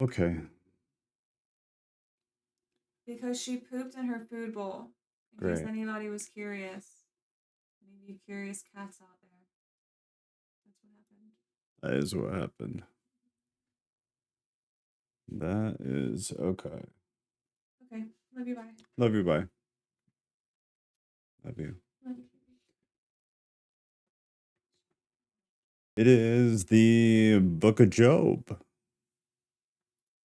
Okay. Because she pooped in her food bowl. In case Great. anybody was curious. Any of you curious cats out there. That's what happened. That is what happened. That is okay. Okay. Love you. Bye. Love you. Bye. Love you. Love you. It is the Book of Job.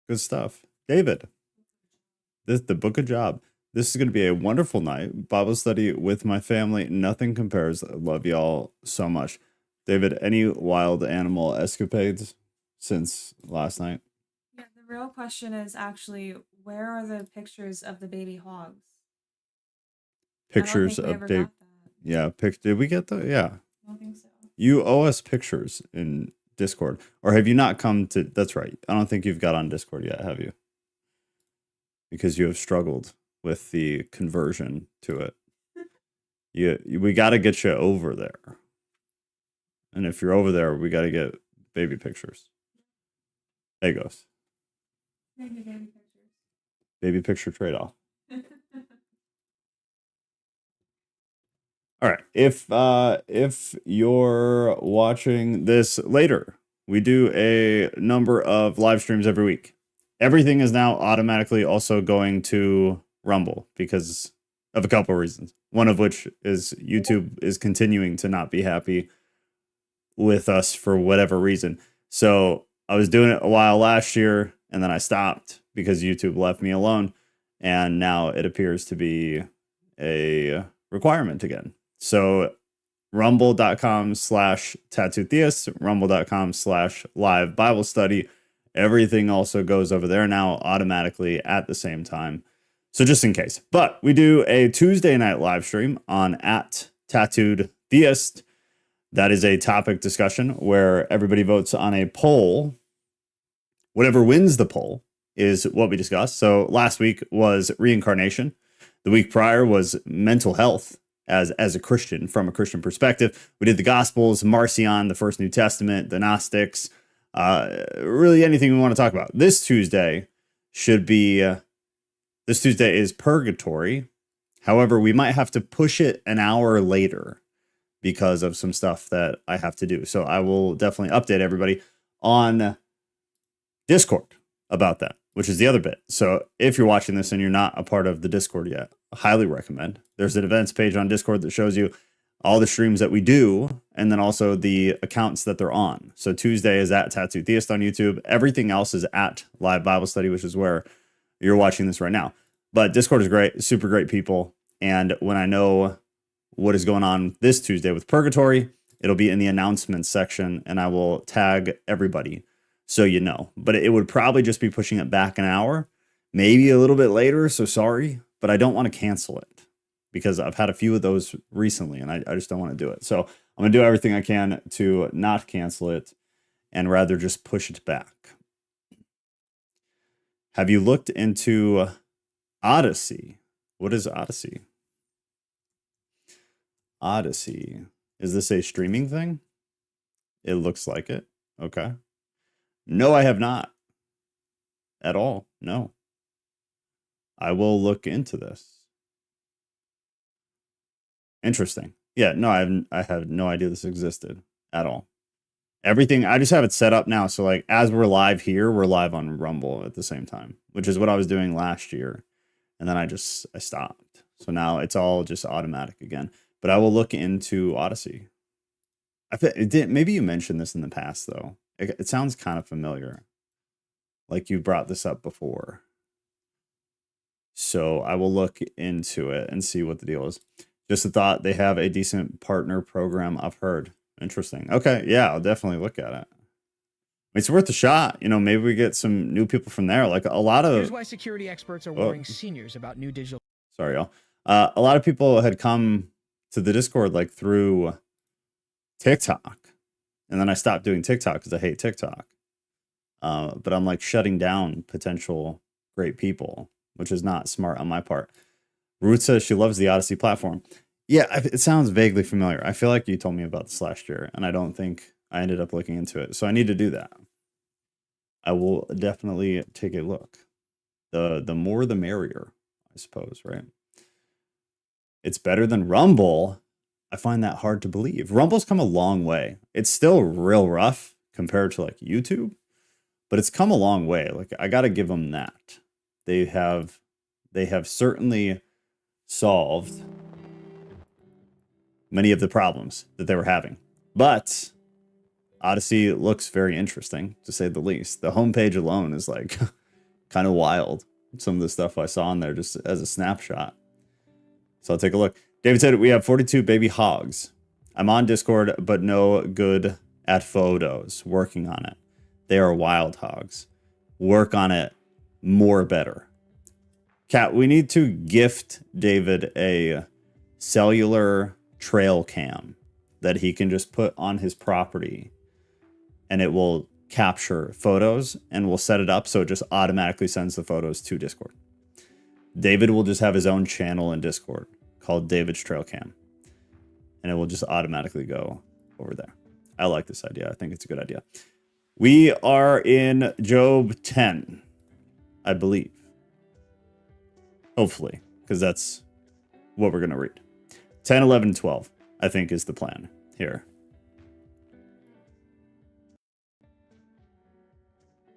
Good stuff. David, the Book of Job. This is going to be a wonderful night. Bible study with my family. Nothing compares. I love y'all so much. David, any wild animal escapades since last night? Yeah, the real question is actually, where are the pictures of the baby hogs? Pictures I don't think we of ever Dave. got that. Yeah, did we get the? Yeah. I don't think so. You owe us pictures in Discord. Or have you not come to? That's right. I don't think you've got on Discord yet, have you? Because you have struggled with the conversion to it. We got to get you over there. And if you're over there, we got to get baby pictures. There you goes. Baby pictures. Baby picture trade-off. All right. If you're watching this later, we do a number of live streams every week. Everything is now automatically also going to Rumble because of a couple of reasons. One of which is YouTube is continuing to not be happy with us for whatever reason. So I was doing it a while last year and then I stopped because YouTube left me alone. And now it appears to be a requirement again. So rumble.com/tattoo theist, rumble.com/live Bible study. Everything also goes over there now automatically at the same time. So just in case. But we do a Tuesday night live stream on @tattooedtheist. That is a topic discussion where everybody votes on a poll. Whatever wins the poll is what we discuss. So last week was reincarnation. The week prior was mental health as a Christian, from a Christian perspective. We did the Gospels, Marcion, the first New Testament, the Gnostics, really anything we want to talk about. This Tuesday is Purgatory. However, we might have to push it an hour later because of some stuff that I have to do. So I will definitely update everybody on Discord about that, which is the other bit. So if you're watching this and you're not a part of the Discord yet, I highly recommend. There's an events page on Discord that shows you all the streams that we do and then also the accounts that they're on. So Tuesday is @Tattoo Theist on YouTube. Everything else is @Live Bible Study, which is where you're watching this right now. But Discord is great, super great people. And when I know what is going on this Tuesday with Purgatory, it'll be in the announcements section and I will tag everybody so you know. But it would probably just be pushing it back an hour, maybe a little bit later. So sorry, but I don't want to cancel it because I've had a few of those recently and I just don't want to do it. So I'm going to do everything I can to not cancel it and rather just push it back. Have you looked into Odyssey? What is Odyssey? Odyssey. Is this a streaming thing? It looks like it. Okay. No, I have not. At all. No. I will look into this. Interesting. Yeah, no, I have no idea this existed at all. Everything, I just have it set up now. So like as we're live here, we're live on Rumble at the same time, which is what I was doing last year. And then I stopped. So now it's all just automatic again. But I will look into Odyssey. Maybe you mentioned this in the past, though. It sounds kind of familiar. Like you brought this up before. So I will look into it and see what the deal is. Just a thought, they have a decent partner program, I've heard. Interesting. Okay, yeah, I'll definitely look at it. It's worth a shot. You know, maybe we get some new people from there. Like a lot of... Here's why security experts are warning seniors about new digital... Sorry, y'all. A lot of people had come to the Discord like through TikTok. And then I stopped doing TikTok because I hate TikTok. But I'm like shutting down potential great people, which is not smart on my part. Ruth says she loves the Odyssey platform. Yeah, it sounds vaguely familiar. I feel like you told me about this last year, and I don't think I ended up looking into it. So I need to do that. I will definitely take a look. The more the merrier, I suppose, right? It's better than Rumble. I find that hard to believe. Rumble's come a long way. It's still real rough compared to like YouTube, but it's come a long way. Like, I got to give them that. They have certainly solved many of the problems that they were having. But Odyssey looks very interesting, to say the least. The homepage alone is like kind of wild. Some of the stuff I saw on there just as a snapshot. So I'll take a look. David said, we have 42 baby hogs. I'm on Discord, but no good at photos. Working on it. They are wild hogs. Work on it more better. Cat, we need to gift David a cellular trail cam that he can just put on his property, and it will capture photos, and we'll set it up so it just automatically sends the photos to Discord. David will just have his own channel in Discord called David's Trail Cam, and it will just automatically go over there. I like this idea. I think it's a good idea. We are in Job 10, I believe. Hopefully, because that's what we're going to read. 10, 11, 12, I think is the plan here.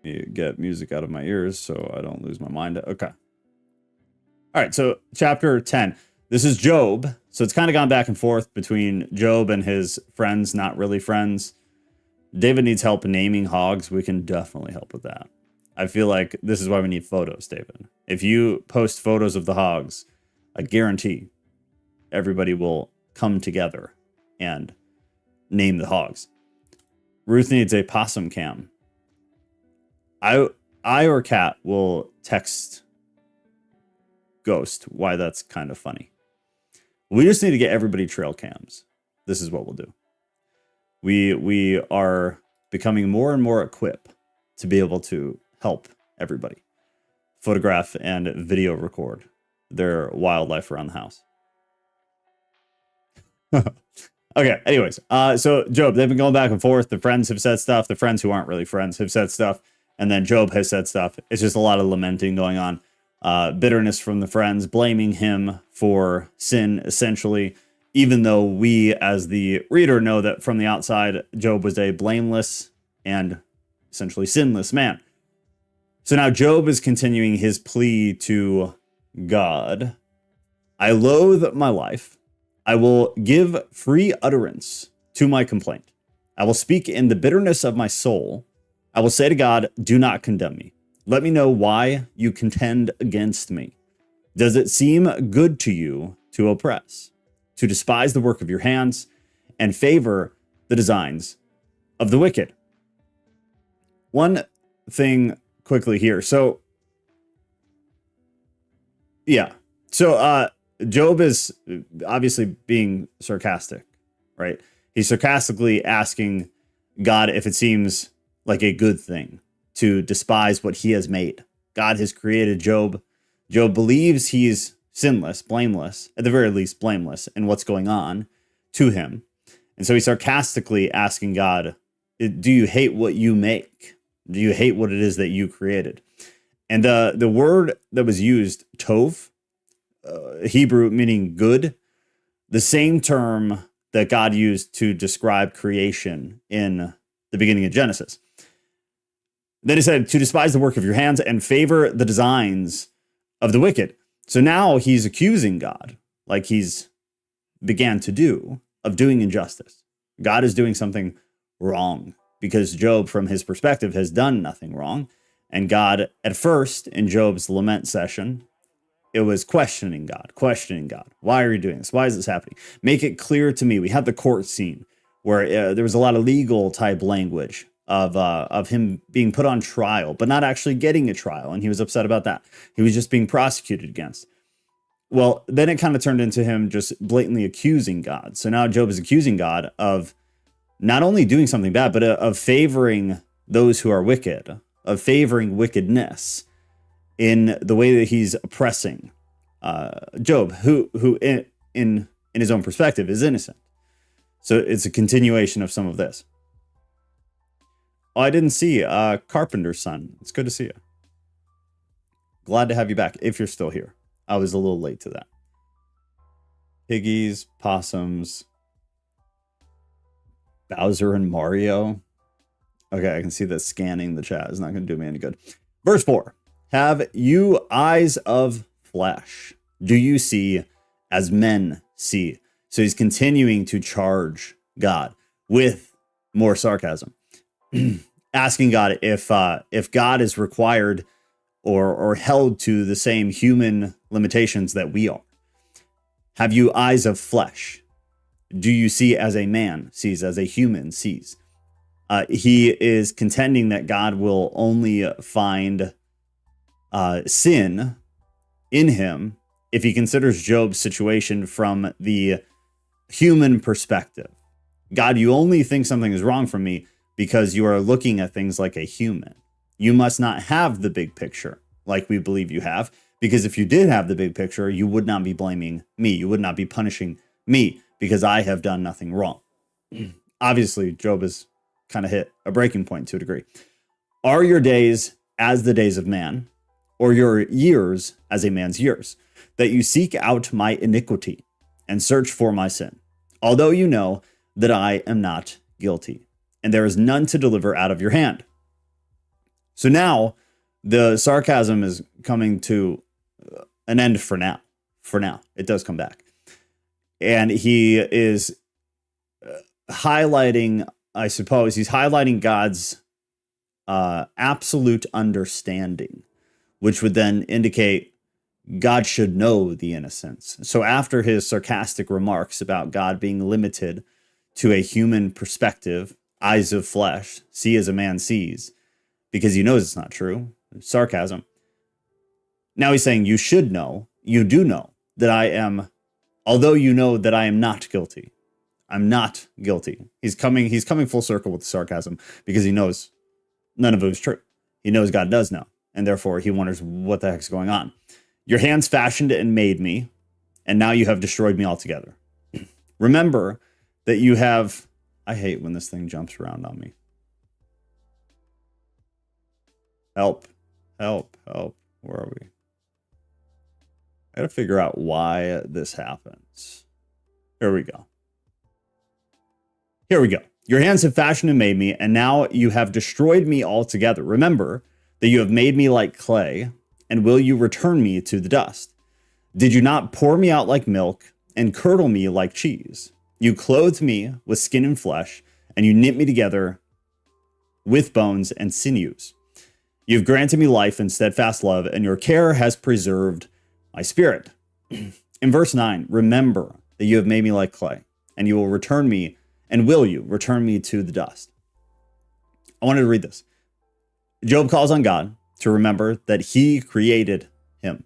You get music out of my ears so I don't lose my mind. Okay. All right, so chapter 10. This is Job. So it's kind of gone back and forth between Job and his friends, not really friends. David needs help naming hogs. We can definitely help with that. I feel like this is why we need photos, David. If you post photos of the hogs, I guarantee everybody will come together and name the hogs. Ruth needs a possum cam. I or Cat will text Ghost why that's kind of funny. We just need to get everybody trail cams. This is what we'll do. We are becoming more and more equipped to be able to help everybody photograph and video record their wildlife around the house. Okay, anyways, so Job, they've been going back and forth. The friends have said stuff. The friends who aren't really friends have said stuff. And then Job has said stuff. It's just a lot of lamenting going on. Bitterness from the friends, blaming him for sin, essentially, even though we, as the reader, know that from the outside, Job was a blameless and essentially sinless man. So now Job is continuing his plea to God. I loathe my life. I will give free utterance to my complaint. I will speak in the bitterness of my soul. I will say to God, do not condemn me. Let me know why you contend against me. Does it seem good to you to oppress, to despise the work of your hands, and favor the designs of the wicked? One thing quickly here. So, yeah. So, Job is obviously being sarcastic, right? He's sarcastically asking God if it seems like a good thing to despise what he has made. God has created Job. Job believes he's sinless, blameless, at the very least blameless in what's going on to him. And so he's sarcastically asking God, do you hate what you make? Do you hate what it is that you created? And the word that was used, tov, Hebrew meaning good, the same term that God used to describe creation in the beginning of Genesis. Then he said, to despise the work of your hands and favor the designs of the wicked. So now he's accusing God, like he's began to do, of doing injustice. God is doing something wrong because Job, from his perspective, has done nothing wrong. And God, at first, in Job's lament session, it was questioning God. Why are you doing this? Why is this happening? Make it clear to me. We had the court scene where there was a lot of legal type language of him being put on trial, but not actually getting a trial. And he was upset about that. He was just being prosecuted against. Well, then it kind of turned into him just blatantly accusing God. So now Job is accusing God of not only doing something bad, but of favoring those who are wicked, of favoring wickedness in the way that he's oppressing Job, who in his own perspective is innocent. So it's a continuation of some of this. Oh, I didn't see Carpenter's son. It's good to see you. Glad to have you back if you're still here. I was a little late to that. Piggies, possums, Bowser and Mario. Okay, I can see that scanning the chat is not going to do me any good. Verse 4. Have you eyes of flesh? Do you see as men see? So he's continuing to charge God with more sarcasm. Asking God if God is required or held to the same human limitations that we are. Have you eyes of flesh? Do you see as a man sees, as a human sees? He is contending that God will only find sin in him if he considers Job's situation from the human perspective. God, you only think something is wrong from me because you are looking at things like a human. You must not have the big picture like we believe you have, because if you did have the big picture, you would not be blaming me. You would not be punishing me because I have done nothing wrong. Obviously, Job has kind of hit a breaking point to a degree. Are your days as the days of man, or your years as a man's years, that you seek out my iniquity and search for my sin, although you know that I am not guilty, and there is none to deliver out of your hand? So now the sarcasm is coming to an end for now. For now, it does come back. And he is highlighting, I suppose, he's highlighting God's absolute understanding, which would then indicate God should know the innocents. So after his sarcastic remarks about God being limited to a human perspective, eyes of flesh, see as a man sees, because he knows it's not true, sarcasm. Now he's saying you should know, you do know that I am, although you know that I am not guilty. I'm not guilty. He's coming full circle with the sarcasm because he knows none of it was true. He knows God does know, and therefore he wonders what the heck's going on. Your hands fashioned and made me, and now you have destroyed me altogether. Remember that you have, I hate when this thing jumps around on me. Help, help, help. Where are we? I gotta figure out why this happens. Here we go. Here we go. Your hands have fashioned and made me, and now you have destroyed me altogether. Remember that you have made me like clay, and will you return me to the dust? Did you not pour me out like milk and curdle me like cheese? You clothed me with skin and flesh, and you knit me together with bones and sinews. You've granted me life and steadfast love, and your care has preserved my spirit. In verse 9, remember that you have made me like clay, and you will return me, and will you return me to the dust? I wanted to read this. Job calls on God to remember that he created him.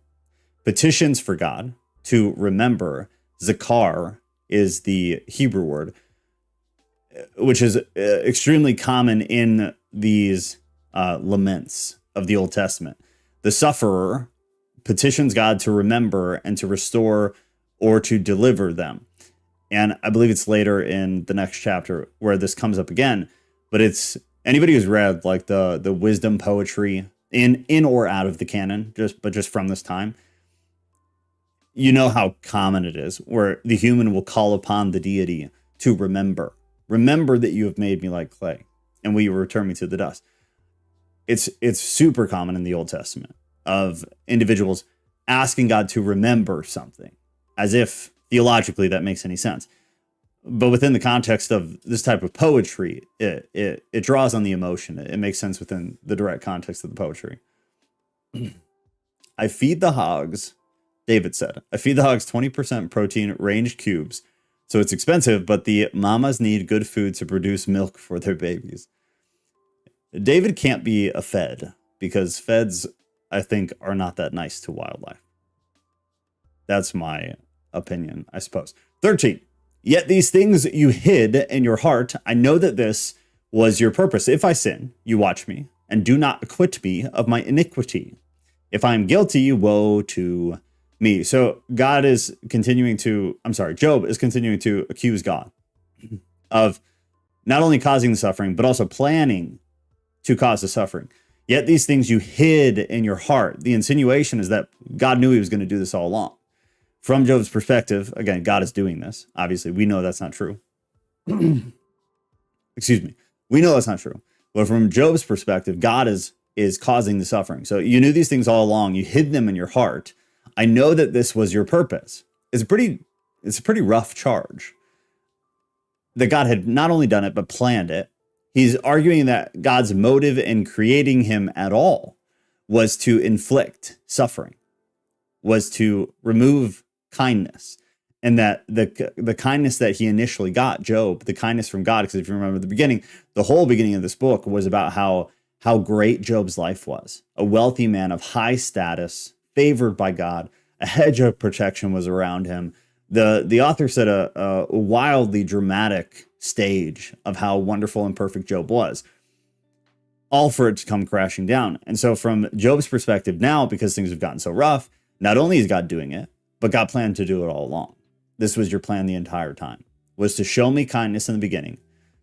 Petitions for God to remember. Zakar is the Hebrew word, which is extremely common in these laments of the Old Testament. The sufferer petitions God to remember and to restore or to deliver them. And I believe it's later in the next chapter where this comes up again. But it's anybody who's read like the wisdom poetry in or out of the canon, just from this time, you know how common it is where the human will call upon the deity to remember. Remember that you have made me like clay, and will you return me to the dust? It's super common in the Old Testament of individuals asking God to remember something, as if theologically that makes any sense. But within the context of this type of poetry, it draws on the emotion. It makes sense within the direct context of the poetry. I feed the hogs, David said, I feed the hogs 20% protein ranged cubes. So it's expensive, but the mamas need good food to produce milk for their babies. David can't be a fed because feds, I think, are not that nice to wildlife. That's my opinion, I suppose. 13. Yet these things you hid in your heart. I know that this was your purpose. If I sin, you watch me and do not acquit me of my iniquity. If I am guilty, woe to me. So Job is continuing to accuse God of not only causing the suffering, but also planning to cause the suffering. Yet these things you hid in your heart. The insinuation is that God knew he was going to do this all along. From Job's perspective, again, God is doing this. Obviously, we know that's not true. Excuse me. We know that's not true. But from Job's perspective, God is causing the suffering. So you knew these things all along. You hid them in your heart. I know that this was your purpose. It's a pretty rough charge. That God had not only done it, but planned it. He's arguing that God's motive in creating him at all was to inflict suffering, was to remove kindness. And that the kindness that he initially got, Job, the kindness from God, because if you remember the beginning, the whole beginning of this book was about how great Job's life was. A wealthy man of high status, favored by God, a hedge of protection was around him. The author set a wildly dramatic stage of how wonderful and perfect Job was, all for it to come crashing down. And so from Job's perspective now, because things have gotten so rough, not only is God doing it, but God planned to do it all along. This was your plan the entire time, was to show me kindness in the beginning,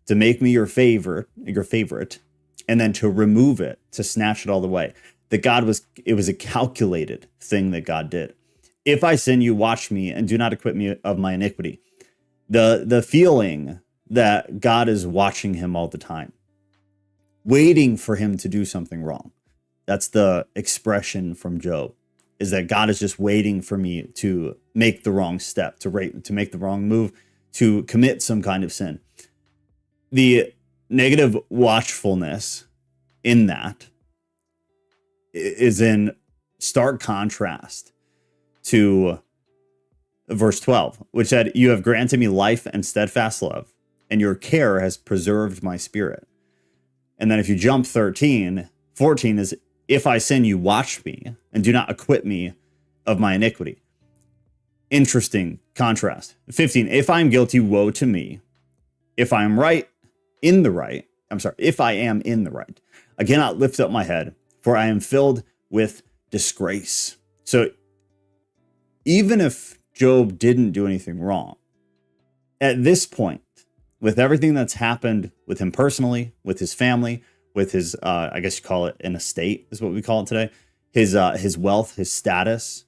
to make me your favorite, and then to remove it, to snatch it all the way. It was a calculated thing that God did. If I sin, you watch me and do not acquit me of my iniquity. The feeling that God is watching him all the time, waiting for him to do something wrong. That's the expression from Job, is that God is just waiting for me to make the wrong step, to make the wrong move, to commit some kind of sin. The negative watchfulness in that is in stark contrast to verse 12, which said, you have granted me life and steadfast love, and your care has preserved my spirit. And then if you jump 14 is, if I sin, you watch me and do not acquit me of my iniquity. Interesting contrast. 15, if I am guilty, woe to me. If I am in the right, I cannot lift up my head, for I am filled with disgrace. So even if Job didn't do anything wrong, at this point, with everything that's happened with him personally, with his family, with his, I guess you call it an estate is what we call it today, his wealth, his status,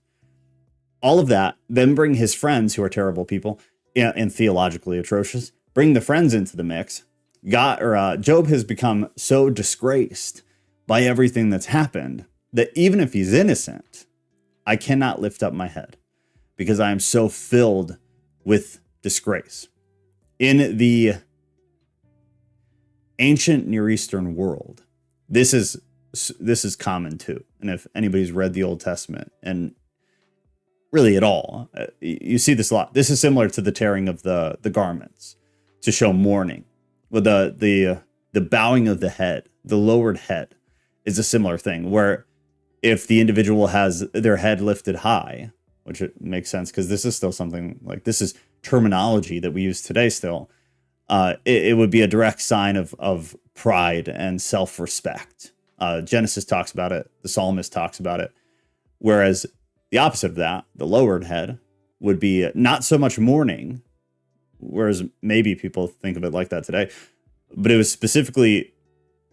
all of that, then bring his friends who are terrible people and theologically atrocious, bring the friends into the mix. Job has become so disgraced by everything that's happened that even if he's innocent, I cannot lift up my head because I am so filled with disgrace. In the ancient Near Eastern world, this is common too. And if anybody's read the Old Testament and really at all, you see this a lot. This is similar to the tearing of the garments to show mourning. With the bowing of the head, the lowered head is a similar thing, where if the individual has their head lifted high, which it makes sense because this is still something like this is terminology that we use today still, it would be a direct sign of pride and self-respect. Genesis talks about it. The psalmist talks about it. Whereas the opposite of that, the lowered head, would be not so much mourning, whereas maybe people think of it like that today, but it was specifically,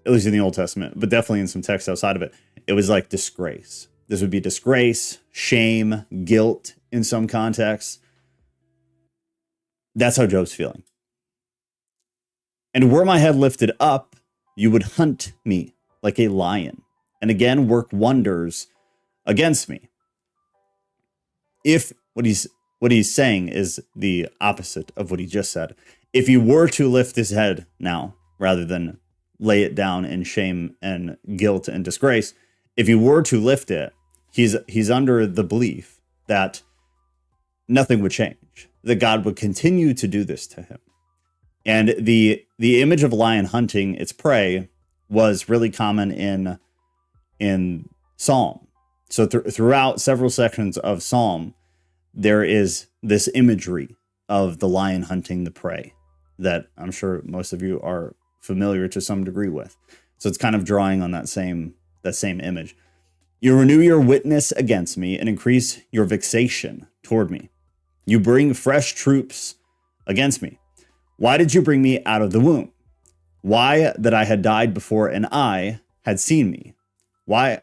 at least in the Old Testament, but definitely in some texts outside of it, it was like disgrace. This would be disgrace, shame, guilt in some contexts. That's how Job's feeling. And were my head lifted up, you would hunt me like a lion, and again work wonders against me. If what he's saying is the opposite of what he just said. If he were to lift his head now, rather than lay it down in shame and guilt and disgrace, if he were to lift it, he's under the belief that nothing would change, that God would continue to do this to him. And the image of a lion hunting its prey was really common in Psalm. So throughout several sections of Psalm, there is this imagery of the lion hunting the prey that I'm sure most of you are familiar to some degree with. So it's kind of drawing on that same image. You renew your witness against me and increase your vexation toward me. You bring fresh troops against me. Why did you bring me out of the womb? Why that I had died before an eye had seen me. Why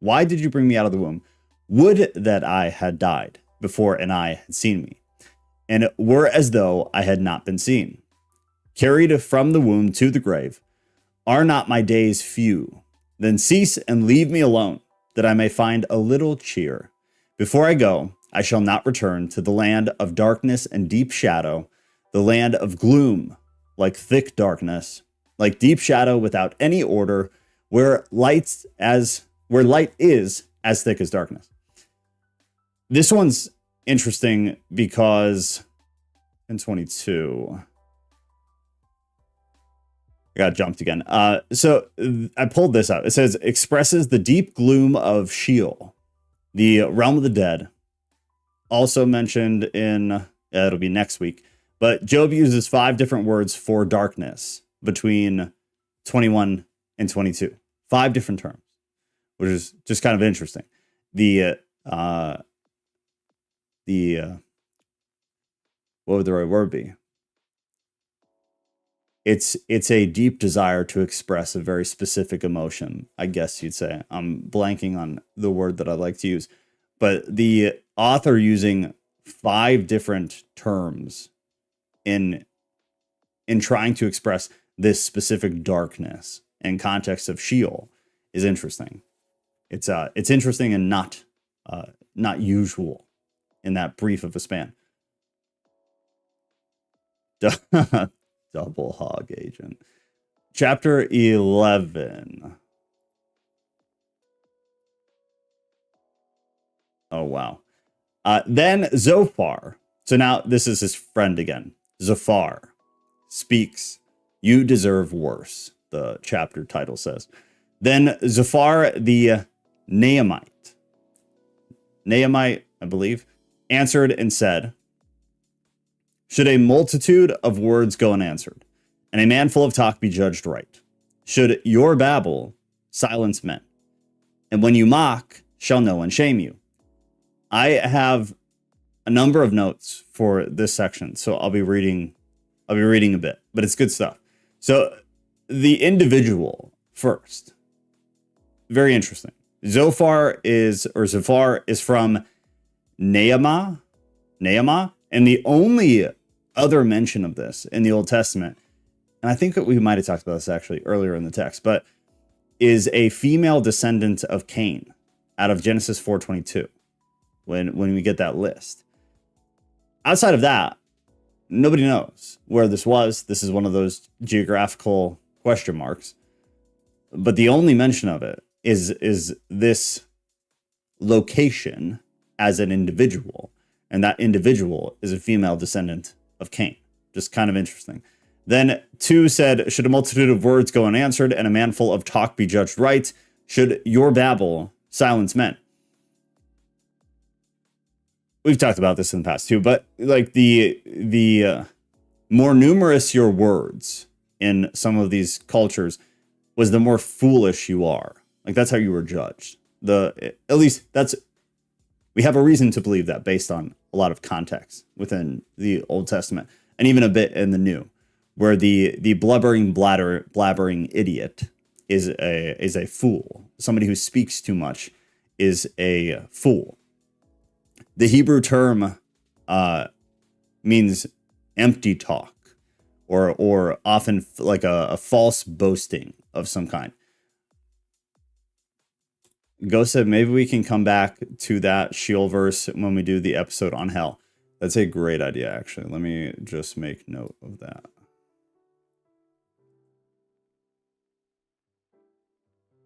did you bring me out of the womb? Would that I had died before an eye had seen me, and it were as though I had not been seen. Carried from the womb to the grave, are not my days few? Then cease and leave me alone, that I may find a little cheer. Before I go, I shall not return to the land of darkness and deep shadow, the land of gloom, like thick darkness, like deep shadow without any order, where light is as thick as darkness. This one's interesting because in 22, I got jumped again. So I pulled this out. It says, expresses the deep gloom of Sheol, the realm of the dead. Also mentioned in, it'll be next week, but Job uses 5 different words for darkness between 21 and 22. 5 different terms, which is just kind of interesting. What would the right word be? It's a deep desire to express a very specific emotion, I guess you'd say. I'm blanking on the word that I like to use, but the author using 5 different terms in trying to express this specific darkness and context of Sheol is interesting. It's interesting and not usual in that brief of a span. Double hog agent. Chapter 11. Oh, wow. Then Zophar. So now this is his friend again. Zophar speaks. You deserve worse, the chapter title says. Then Zophar the Naamite, I believe, answered and said, should a multitude of words go unanswered, and a man full of talk be judged right? Should your babble silence men? And when you mock, shall no one shame you? I have a number of notes for this section, so I'll be reading a bit, but it's good stuff. So the individual first, very interesting. Zophar is from Naamah, and the only other mention of this in the Old Testament, and I think that we might have talked about this actually earlier in the text, but is a female descendant of Cain out of Genesis 4:22 when we get that list. Outside of that, nobody knows where this was. This is one of those geographical question marks. But the only mention of it is this location as an individual, and that individual is a female descendant of Cain. Just kind of interesting. Then 2 said, should a multitude of words go unanswered and a man full of talk be judged right? Should your babble silence men? We've talked about this in the past too, but like the more numerous your words in some of these cultures was, the more foolish you are. Like that's how you were judged. At least we have a reason to believe that based on a lot of context within the Old Testament and even a bit in the New, where the blabbering idiot is a fool. Somebody who speaks too much is a fool. The Hebrew term means empty talk, or often like a false boasting of some kind. Ghost said maybe we can come back to that Sheol verse when we do the episode on hell. That's a great idea, actually. Let me just make note of that.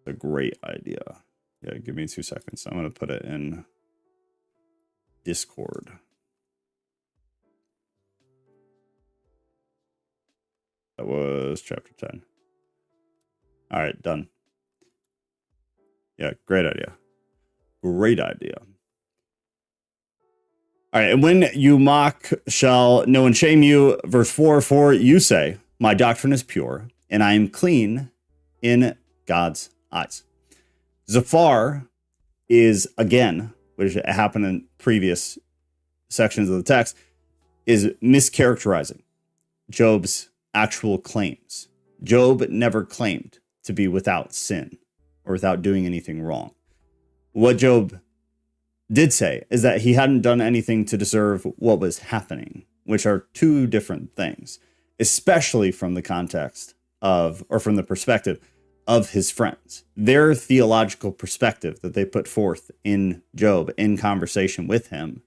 A great idea. Yeah, give me 2 seconds. I'm going to put it in Discord. That was chapter 10. All right, done. Yeah, great idea. Great idea. All right, and when you mock, shall no one shame you? Verse 4, for you say, my doctrine is pure, and I am clean in God's eyes. Zophar is, again, which happened in previous sections of the text, is mischaracterizing Job's actual claims. Job never claimed to be without sin or without doing anything wrong. What Job did say is that he hadn't done anything to deserve what was happening, which are two different things, especially from the context of, or from the perspective of his friends. Their theological perspective that they put forth in Job in conversation with him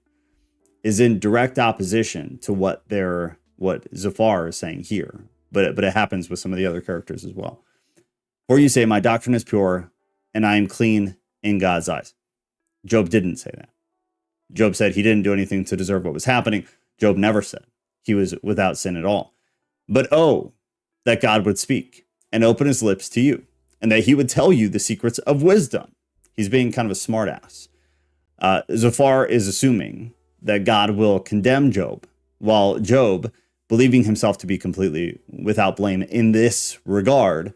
is in direct opposition to what Zophar is saying here. But it happens with some of the other characters as well. For you say, my doctrine is pure and I am clean in God's eyes. Job didn't say that. Job said he didn't do anything to deserve what was happening. Job never said he was without sin at all. But oh, that God would speak and open his lips to you, and that he would tell you the secrets of wisdom. He's being kind of a smartass. Zophar is assuming that God will condemn Job, while Job, believing himself to be completely without blame in this regard,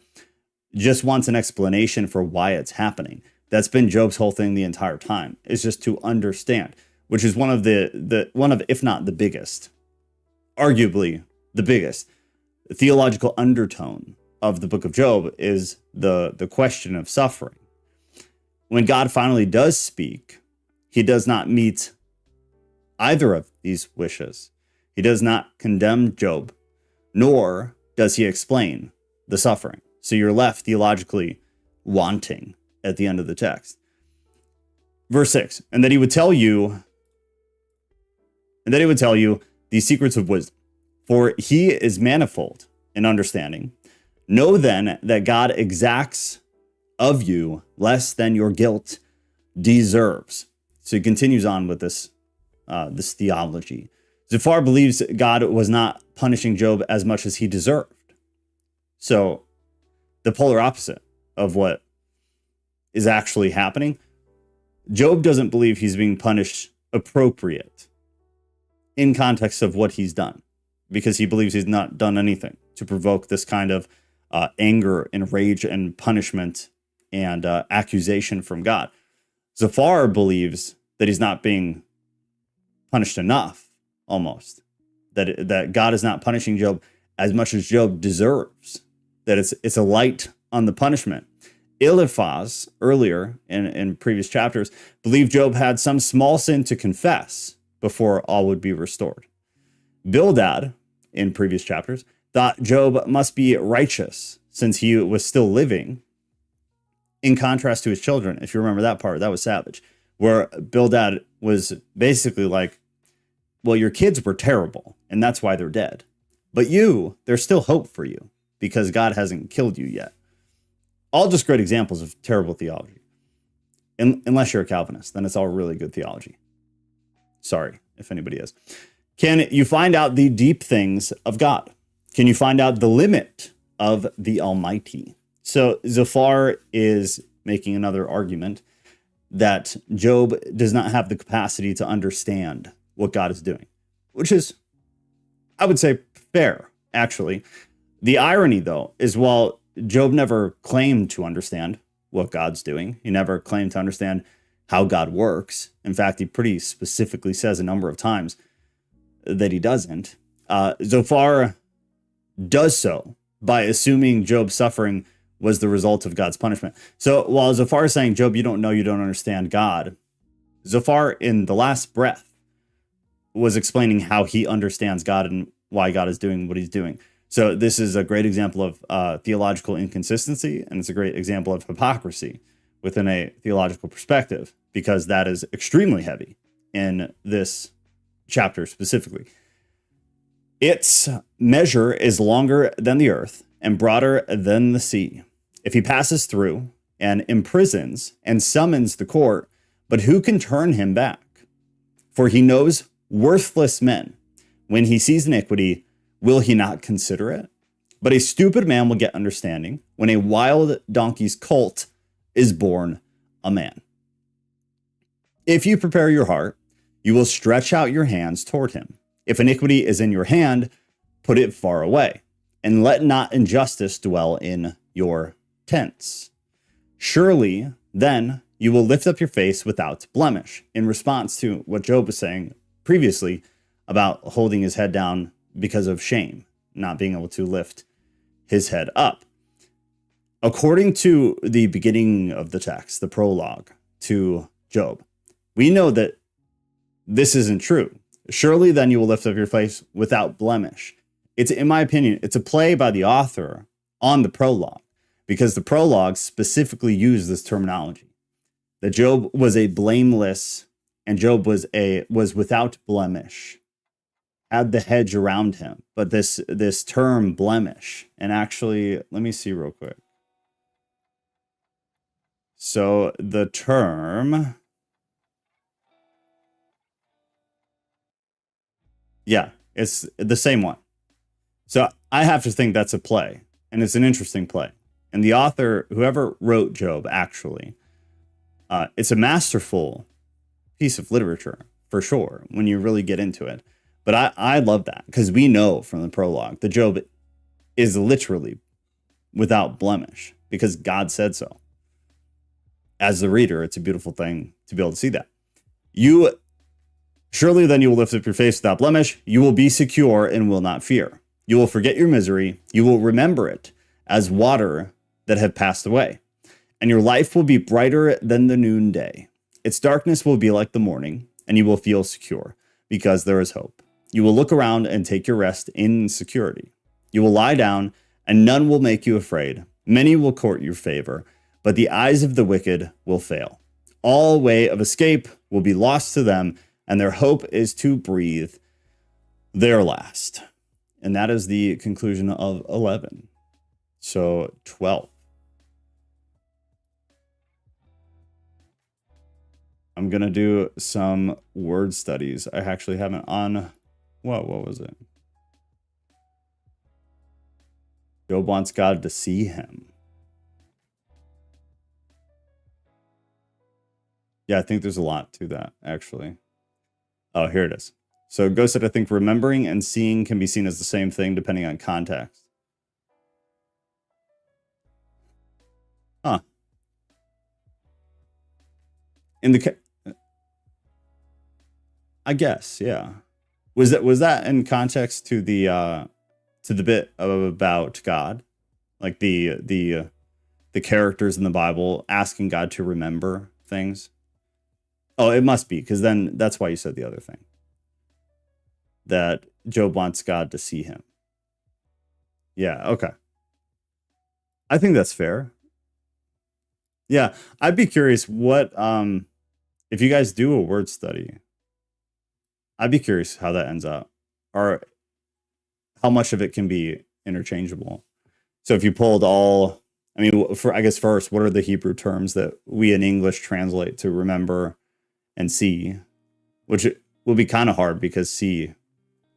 just wants an explanation for why it's happening. That's been Job's whole thing the entire time, is just to understand, which is one of, if not the biggest, arguably the biggest theological undertone of the book of Job is the question of suffering. When God finally does speak, he does not meet either of these wishes. He does not condemn Job, nor does he explain the suffering. So you're left theologically wanting at the end of the text. Verse 6, and that he would tell you the secrets of wisdom, for he is manifold in understanding. Know then that God exacts of you less than your guilt deserves. So he continues on with this theology. Zophar believes God was not punishing Job as much as he deserved. So the polar opposite of what is actually happening. Job doesn't believe he's being punished appropriate in context of what he's done, because he believes he's not done anything to provoke this kind of anger and rage and punishment and accusation from God. Zophar believes that he's not being punished enough, almost, that God is not punishing Job as much as Job deserves, that it's a light on the punishment. Eliphaz, earlier in previous chapters, believed Job had some small sin to confess before all would be restored. Bildad, in previous chapters, thought Job must be righteous since he was still living, in contrast to his children. If you remember that part, that was savage, where Bildad was basically like, well, your kids were terrible, and that's why they're dead. But you, there's still hope for you, because God hasn't killed you yet. All just great examples of terrible theology. Unless you're a Calvinist, then it's all really good theology. Sorry if anybody is. Can you find out the deep things of God? Can you find out the limit of the Almighty? So Zophar is making another argument that Job does not have the capacity to understand what God is doing, which is, I would say, fair, actually. The irony, though, is while Job never claimed to understand what God's doing, he never claimed to understand how God works. In fact, he pretty specifically says a number of times that he doesn't. Zophar does so by assuming Job's suffering was the result of God's punishment. So while Zophar is saying, Job, you don't know, you don't understand God, Zophar, in the last breath, was explaining how he understands God and why God is doing what he's doing. So this is a great example of theological inconsistency, and it's a great example of hypocrisy within a theological perspective, because that is extremely heavy in this chapter specifically. Its measure is longer than the earth and broader than the sea. If he passes through and imprisons and summons the court, but who can turn him back? For he knows worthless men. When he sees iniquity, will he not consider it? But a stupid man will get understanding when a wild donkey's colt is born a man. If you prepare your heart, you will stretch out your hands toward him. If iniquity is in your hand, put it far away, and let not injustice dwell in your tents. Surely, then, you will lift up your face without blemish, in response to what Job was saying previously about holding his head down because of shame, not being able to lift his head up. According to the beginning of the text, the prologue to Job, we know that this isn't true. Surely then you will lift up your face without blemish. It's, in my opinion, it's a play by the author on the prologue, because the prologue specifically used this terminology, that Job was a blameless, and Job was without blemish, had the hedge around him. But this term blemish, and actually, let me see real quick. So the term, yeah, it's the same one. So I have to think that's a play, and it's an interesting play. And the author, whoever wrote Job, actually, it's a masterful piece of literature, for sure, when you really get into it. But I love that, because we know from the prologue that Job is literally without blemish, because God said so. As the reader, it's a beautiful thing to be able to see that. Surely then you will lift up your face without blemish. You will be secure and will not fear. You will forget your misery. You will remember it as water that have passed away. And your life will be brighter than the noonday. Its darkness will be like the morning, and you will feel secure because there is hope. You will look around and take your rest in security. You will lie down, and none will make you afraid. Many will court your favor, but the eyes of the wicked will fail. All way of escape will be lost to them, and their hope is to breathe their last. And that is the conclusion of 11. So 12. I'm going to do some word studies. I actually haven't on, what was it? Job wants God to see him. Yeah, I think there's a lot to that, actually. Oh, here it is. So Ghost said, I think remembering and seeing can be seen as the same thing depending on context. Huh. I guess, yeah. Was that in context to the bit about God? Like the characters in the Bible asking God to remember things? Oh, it must be, because then that's why you said the other thing. That Job wants God to see him. Yeah, okay. I think that's fair. Yeah, I'd be curious what, if you guys do a word study, I'd be curious how that ends up, or how much of it can be interchangeable. So if you pulled all, I mean, I guess first, what are the Hebrew terms that we in English translate to remember and see, which will be kind of hard because see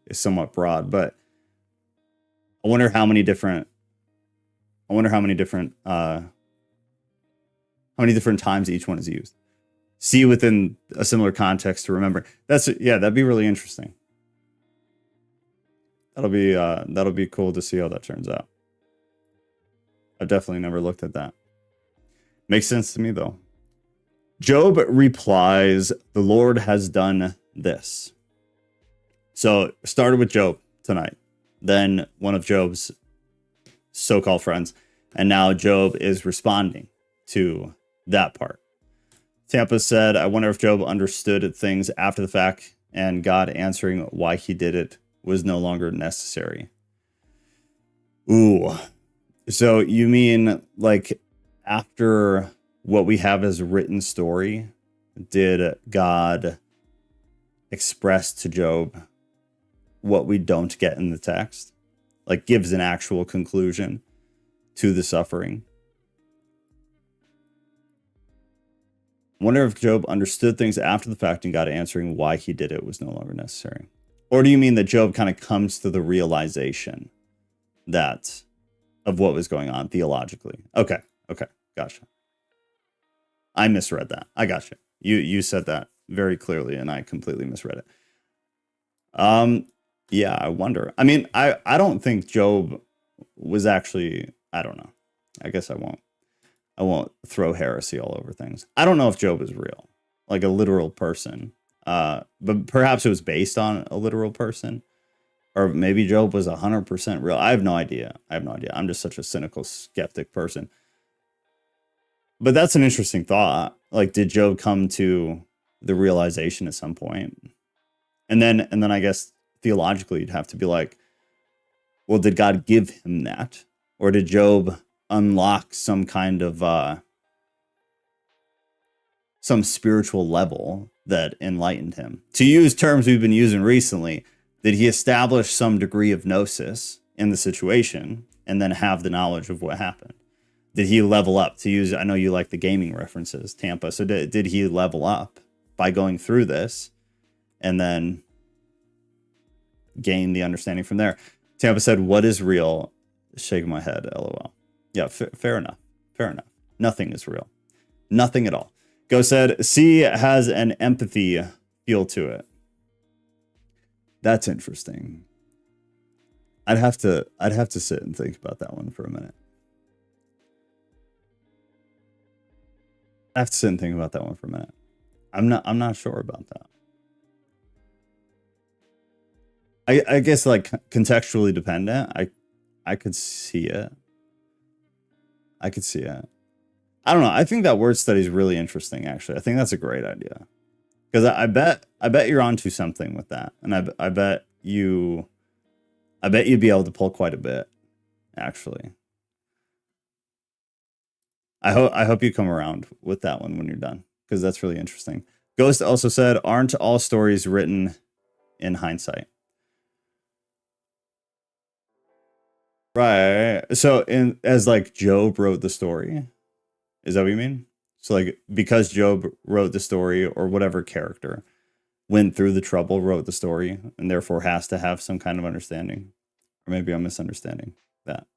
is somewhat broad, but I wonder how many different times each one is used. See within a similar context to remember. That'd be really interesting. That'll be cool to see how that turns out. I've definitely never looked at that. Makes sense to me though. Job replies, the Lord has done this. So started with Job tonight, then one of Job's so-called friends, and now Job is responding to that part. Tampa said, I wonder if Job understood things after the fact and God answering why he did it was no longer necessary. Ooh. So you mean like after what we have as written story, did God express to Job what we don't get in the text? Like gives an actual conclusion to the suffering? I wonder if Job understood things after the fact and God answering why he did it was no longer necessary. Or do you mean that Job kind of comes to the realization that of what was going on theologically? Okay, gotcha. I misread that. I gotcha. You said that very clearly and I completely misread it. Yeah, I wonder. I mean, I don't think Job was actually, I don't know. I guess I won't throw heresy all over things. I don't know if Job is real, like a literal person. But perhaps it was based on a literal person. Or maybe Job was 100% real. I have no idea. I'm just such a cynical, skeptic person. But that's an interesting thought. Like, did Job come to the realization at some point? And then I guess theologically you'd have to be like, well, did God give him that? Or did Job unlock some kind of some spiritual level that enlightened him? To use terms we've been using recently, did he establish some degree of gnosis in the situation and then have the knowledge of what happened? Did he level up? To use, I know you like the gaming references, Tampa. So did he level up by going through this and then gain the understanding from there? Tampa said, what is real? Shaking my head, LOL. Yeah, fair enough. Fair enough. Nothing is real. Nothing at all. Go said, C has an empathy feel to it. That's interesting. I'd have to sit and think about that one for a minute. I have to sit and think about that one for a minute. I'm not sure about that. I guess like contextually dependent. I could see it. I don't know. I think that word study is really interesting, actually. I think that's a great idea. Because I bet you're onto something with that. And I bet you'd be able to pull quite a bit, actually. I hope you come around with that one when you're done, because that's really interesting. Ghost also said, aren't all stories written in hindsight? Right. So as like Job wrote the story, is that what you mean? So like because Job wrote the story, or whatever character went through the trouble, wrote the story, and therefore has to have some kind of understanding. Or maybe I'm misunderstanding that.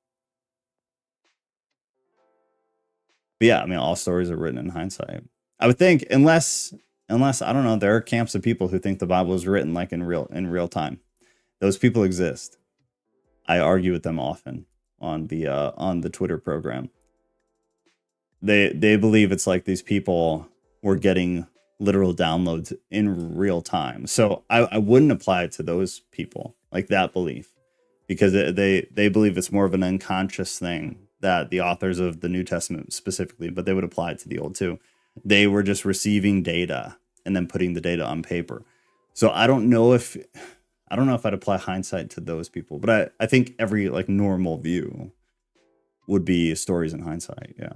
But yeah, I mean, all stories are written in hindsight. I would think, unless I don't know, there are camps of people who think the Bible is written like in real time. Those people exist. I argue with them often on the Twitter program. They believe it's like these people were getting literal downloads in real time. So I wouldn't apply it to those people, like that belief, because they believe it's more of an unconscious thing that the authors of the New Testament specifically, but they would apply it to the Old too. They were just receiving data and then putting the data on paper. So I don't know if I'd apply hindsight to those people, but I think every like normal view would be stories in hindsight. Yeah.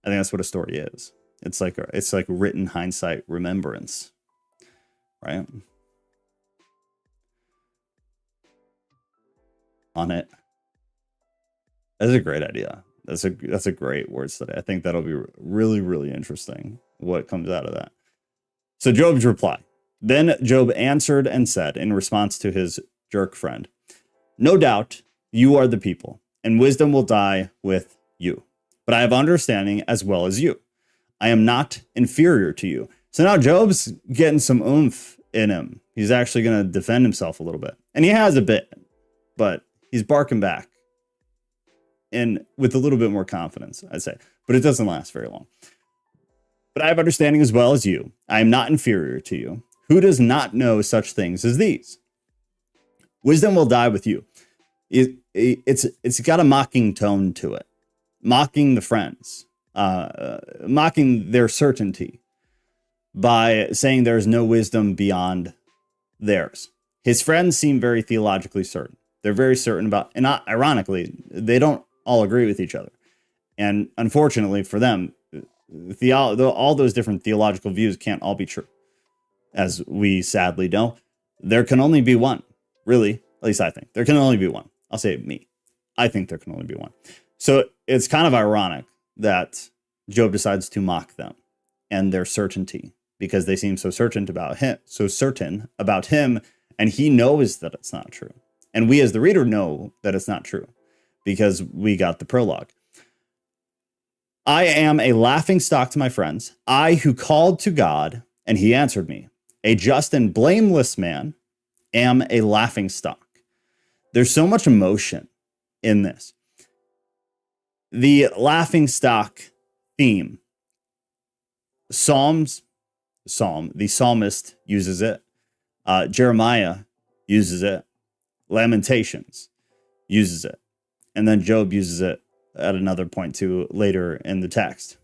I think that's what a story is. It's like written hindsight remembrance, right? On it. That's a great idea. That's a great word study. I think that'll be really, really interesting what comes out of that. So Job's reply. Then Job answered and said in response to his jerk friend, no doubt you are the people, and wisdom will die with you. But I have understanding as well as you. I am not inferior to you. So now Job's getting some oomph in him. He's actually going to defend himself a little bit. And he has a bit, but he's barking back. And with a little bit more confidence, I'd say. But it doesn't last very long. But I have understanding as well as you. I am not inferior to you. Who does not know such things as these? Wisdom will die with you. It's got a mocking tone to it. Mocking the friends. Mocking their certainty. By saying there is no wisdom beyond theirs. His friends seem very theologically certain. They're very certain about, and not, ironically, they don't all agree with each other. And unfortunately for them, all those different theological views can't all be true. As we sadly know, there can only be one. Really, at least I think. There can only be one. I'll say me. I think there can only be one. So it's kind of ironic that Job decides to mock them and their certainty, because they seem so certain about him, and he knows that it's not true. And we as the reader know that it's not true because we got the prologue. I am a laughing stock to my friends, I who called to God, and he answered me. A just and blameless man, am a laughing stock. There's so much emotion in this. The laughing stock theme. The psalmist uses it. Jeremiah uses it. Lamentations uses it. And then Job uses it at another point too later in the text.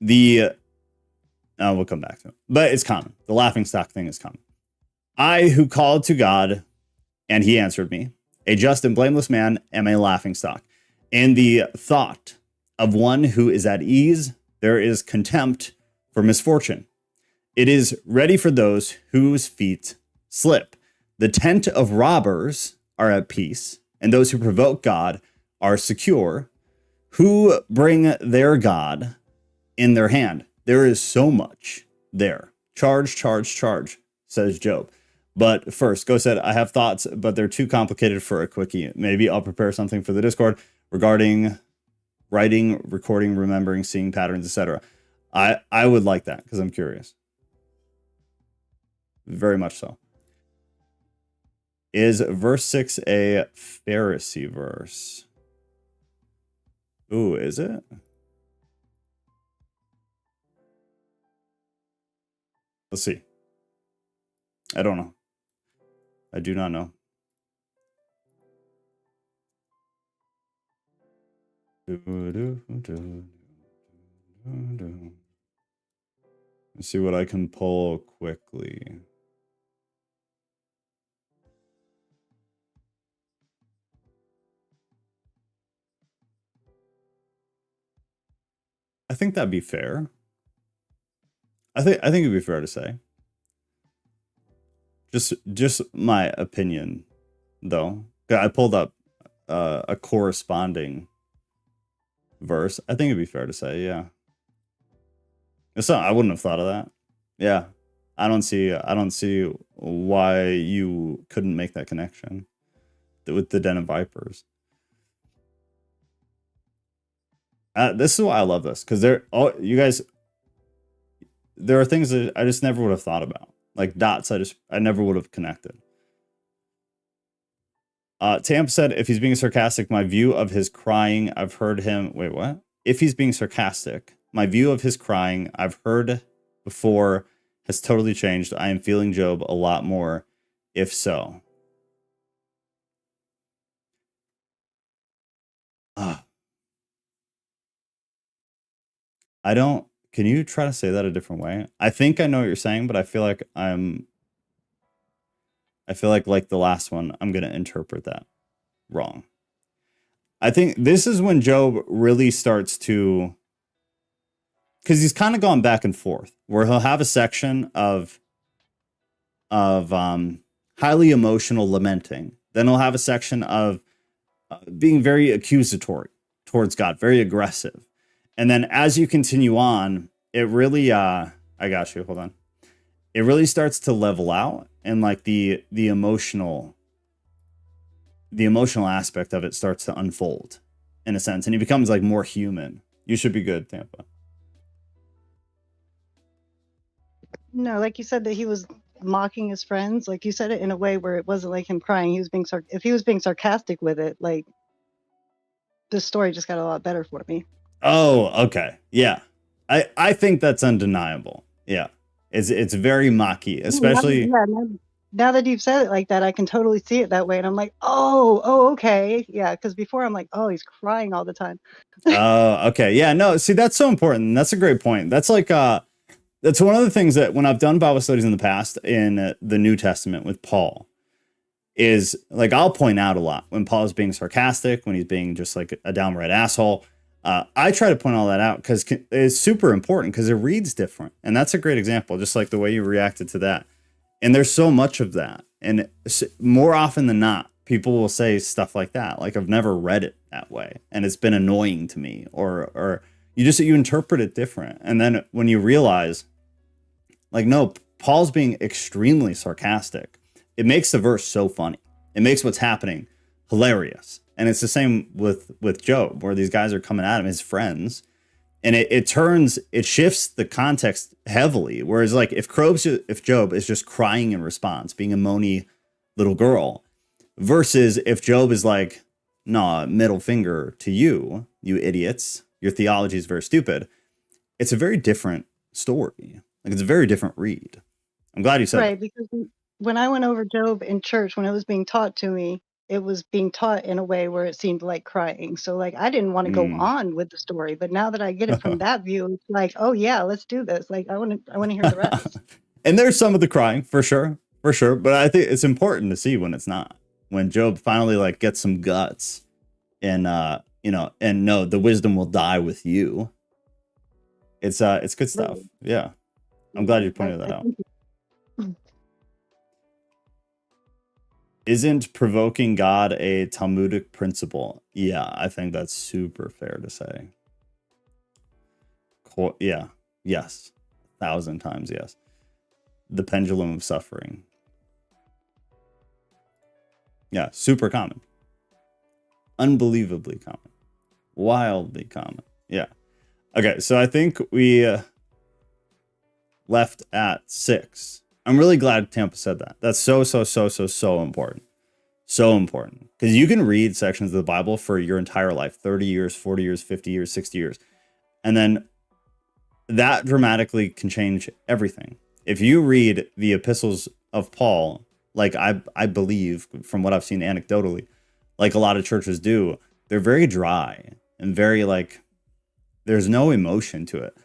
We'll come back to it. But it's common. The laughingstock thing is common. I who called to God, and he answered me, a just and blameless man, am a laughingstock. In the thought of one who is at ease, there is contempt for misfortune. It is ready for those whose feet slip. The tent of robbers are at peace, and those who provoke God are secure, who bring their God in their hand. There is so much there. Charge, charge, charge, says Job. But first, Go said, I have thoughts, but they're too complicated for a quickie. Maybe I'll prepare something for the Discord regarding writing, recording, remembering, seeing patterns, etc. I would like that because I'm curious. Very much so. Is verse 6 a Pharisee verse? Ooh, is it? Let's see. I don't know. I do not know. Let's see what I can pull quickly. I think that'd be fair. I think it'd be fair to say. Just my opinion, though. I pulled up a corresponding verse. I think it'd be fair to say, yeah. It's not, I wouldn't have thought of that. Yeah, I don't see why you couldn't make that connection with the Den of Vipers. This is why I love this, because you guys, there are things that I just never would have thought about. Like dots, I never would have connected. Tamp said, if he's being sarcastic, my view of his crying, I've heard him. Wait, what? If he's being sarcastic, my view of his crying, I've heard before, has totally changed. I am feeling Job a lot more, if so. I don't. Can you try to say that a different way? I think I know what you're saying, but I feel like like the last one, I'm going to interpret that wrong. I think this is when Job really starts to, because he's kind of gone back and forth, where he'll have a section of highly emotional lamenting. Then he'll have a section of being very accusatory towards God, very aggressive. And then as you continue on, it really, I got you, hold on. It really starts to level out, and like the emotional aspect of it starts to unfold in a sense, and he becomes like more human. You should be good, Tampa. No, like you said that he was mocking his friends. Like you said it in a way where it wasn't like him crying. He was being if he was being sarcastic with it, like this story just got a lot better for me. Oh, okay. Yeah. I think that's undeniable. Yeah. It's very mocky, especially. Now that you've said it like that, I can totally see it that way. And I'm like, oh, okay. Yeah. Because before I'm like, oh, he's crying all the time. Oh, okay. Yeah, no, see, that's so important. That's a great point. That's like, that's one of the things that when I've done Bible studies in the past in the New Testament with Paul is like, I'll point out a lot when Paul is being sarcastic, when he's being just like a downright asshole. I try to point all that out because it's super important because it reads different. And that's a great example, just like the way you reacted to that. And there's so much of that. And more often than not, people will say stuff like that. Like, I've never read it that way, and it's been annoying to me, or you interpret it different. And then when you realize, like, no, Paul's being extremely sarcastic, it makes the verse so funny. It makes what's happening hilarious. And it's the same with Job, where these guys are coming at him, his friends, and it shifts the context heavily. Whereas, like, if Job is just crying in response, being a moany little girl, versus if Job is like, nah, middle finger to you idiots, your theology is very stupid. It's a very different story. Like, it's a very different read. I'm glad you said right, that. when I went over Job in church, when it was being taught to me, it was being taught in a way where it seemed like crying. So like I didn't want to go Mm. on with the story, but now that I get it from that view, it's like, oh yeah, let's do this. Like I want to hear the rest. And there's some of the crying for sure. But I think it's important to see when it's not. When Job finally like gets some guts and and no, the wisdom will die with you. It's good stuff. Right. Yeah. I'm glad you pointed that out. Isn't provoking God a Talmudic principle? Yeah, I think that's super fair to say. Yeah. Yes. 1,000 times yes. The pendulum of suffering. Yeah, super common. Unbelievably common. Wildly common. Yeah. Okay, so I think we left at 6. I'm really glad Tampa said that. That's so important. So important. Because you can read sections of the Bible for your entire life, 30 years, 40 years, 50 years, 60 years. And then that dramatically can change everything. If you read the epistles of Paul, like I believe from what I've seen anecdotally, like a lot of churches do, they're very dry and very like, there's no emotion to it.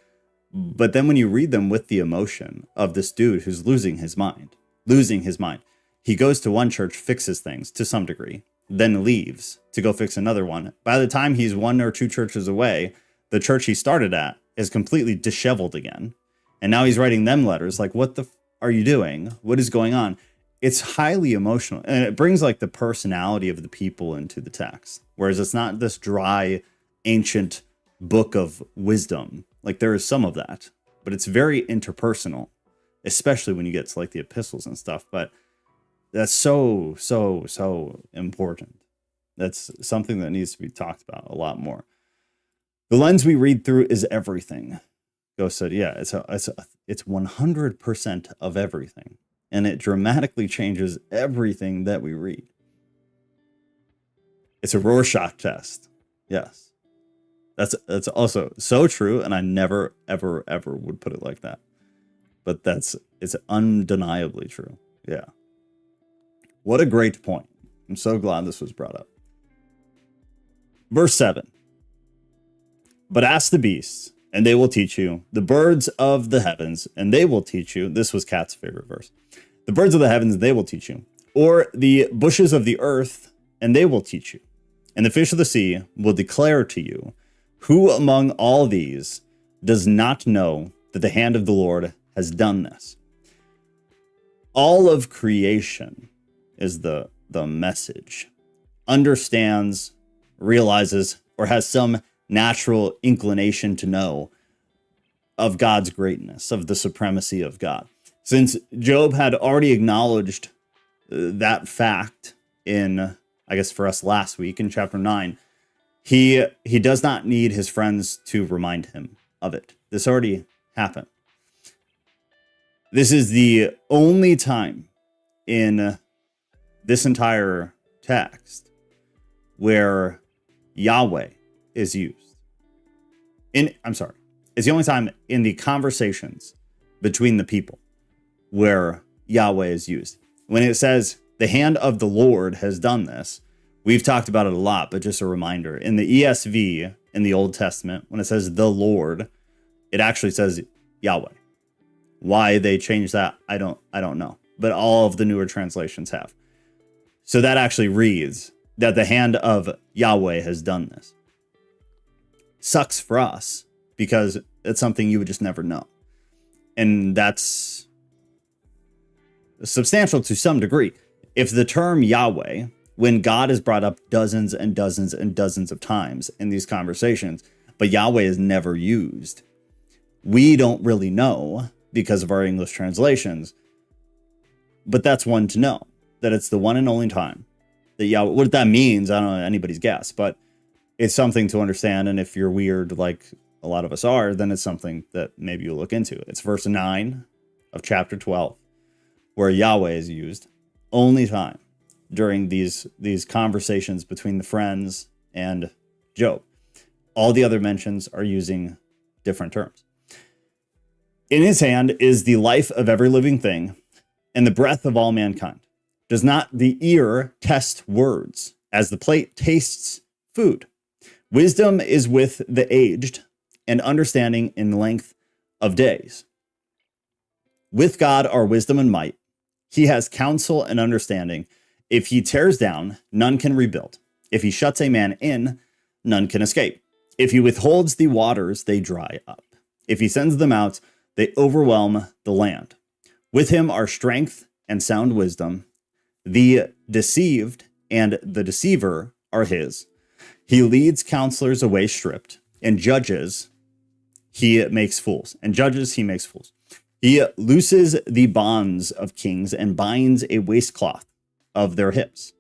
But then when you read them with the emotion of this dude who's losing his mind, he goes to one church, fixes things to some degree, then leaves to go fix another one. By the time he's 1 or 2 churches away, the church he started at is completely disheveled again. And now he's writing them letters like, what the are you doing? What is going on? It's highly emotional. And it brings like the personality of the people into the text. Whereas it's not this dry, ancient book of wisdom. Like there is some of that, but it's very interpersonal, especially when you get to like the epistles and stuff. But that's so important. That's something that needs to be talked about a lot more. The lens we read through is everything. Ghost said, yeah, it's 100% of everything. And it dramatically changes everything that we read. It's a Rorschach test. Yes. That's also so true, and I never, ever would put it like that. But it's undeniably true. Yeah. What a great point. I'm so glad this was brought up. Verse 7. But ask the beasts, and they will teach you. The birds of the heavens, and they will teach you. This was Kat's favorite verse. The birds of the heavens, they will teach you. Or the bushes of the earth, and they will teach you. And the fish of the sea will declare to you. Who among all these does not know that the hand of the Lord has done this? All of creation is the message. Understands, realizes, or has some natural inclination to know of God's greatness, of the supremacy of God. Since Job had already acknowledged that fact in, I guess for us last week in chapter 9, he does not need his friends to remind him of it. This already happened. This is the only time in this entire text where Yahweh is used. It's the only time in the conversations between the people where Yahweh is used. When it says the hand of the Lord has done this, we've talked about it a lot, but just a reminder. In the ESV, in the Old Testament, when it says the Lord, it actually says Yahweh. Why they changed that, I don't know. But all of the newer translations have. So that actually reads that the hand of Yahweh has done this. Sucks for us because it's something you would just never know. And that's substantial to some degree. If the term Yahweh, when God is brought up dozens and dozens and dozens of times in these conversations, but Yahweh is never used, we don't really know because of our English translations. But that's one to know, that it's the one and only time that Yahweh, what that means, I don't know, anybody's guess, but it's something to understand. And if you're weird, like a lot of us are, then it's something that maybe you'll look into. It's verse 9 of chapter 12, where Yahweh is used only time during these conversations between the friends and Job. All the other mentions are using different terms. In his hand is the life of every living thing and the breath of all mankind. Does not the ear test words, as the plate tastes food? Wisdom is with the aged, and understanding in length of days. With God are wisdom and might. He has counsel and understanding. If he tears down, none can rebuild. If he shuts a man in, none can escape. If he withholds the waters, they dry up. If he sends them out, they overwhelm the land. With him are strength and sound wisdom. The deceived and the deceiver are his. He leads counselors away stripped, and judges he makes fools. He looses the bonds of kings and binds a waistcloth of their hips.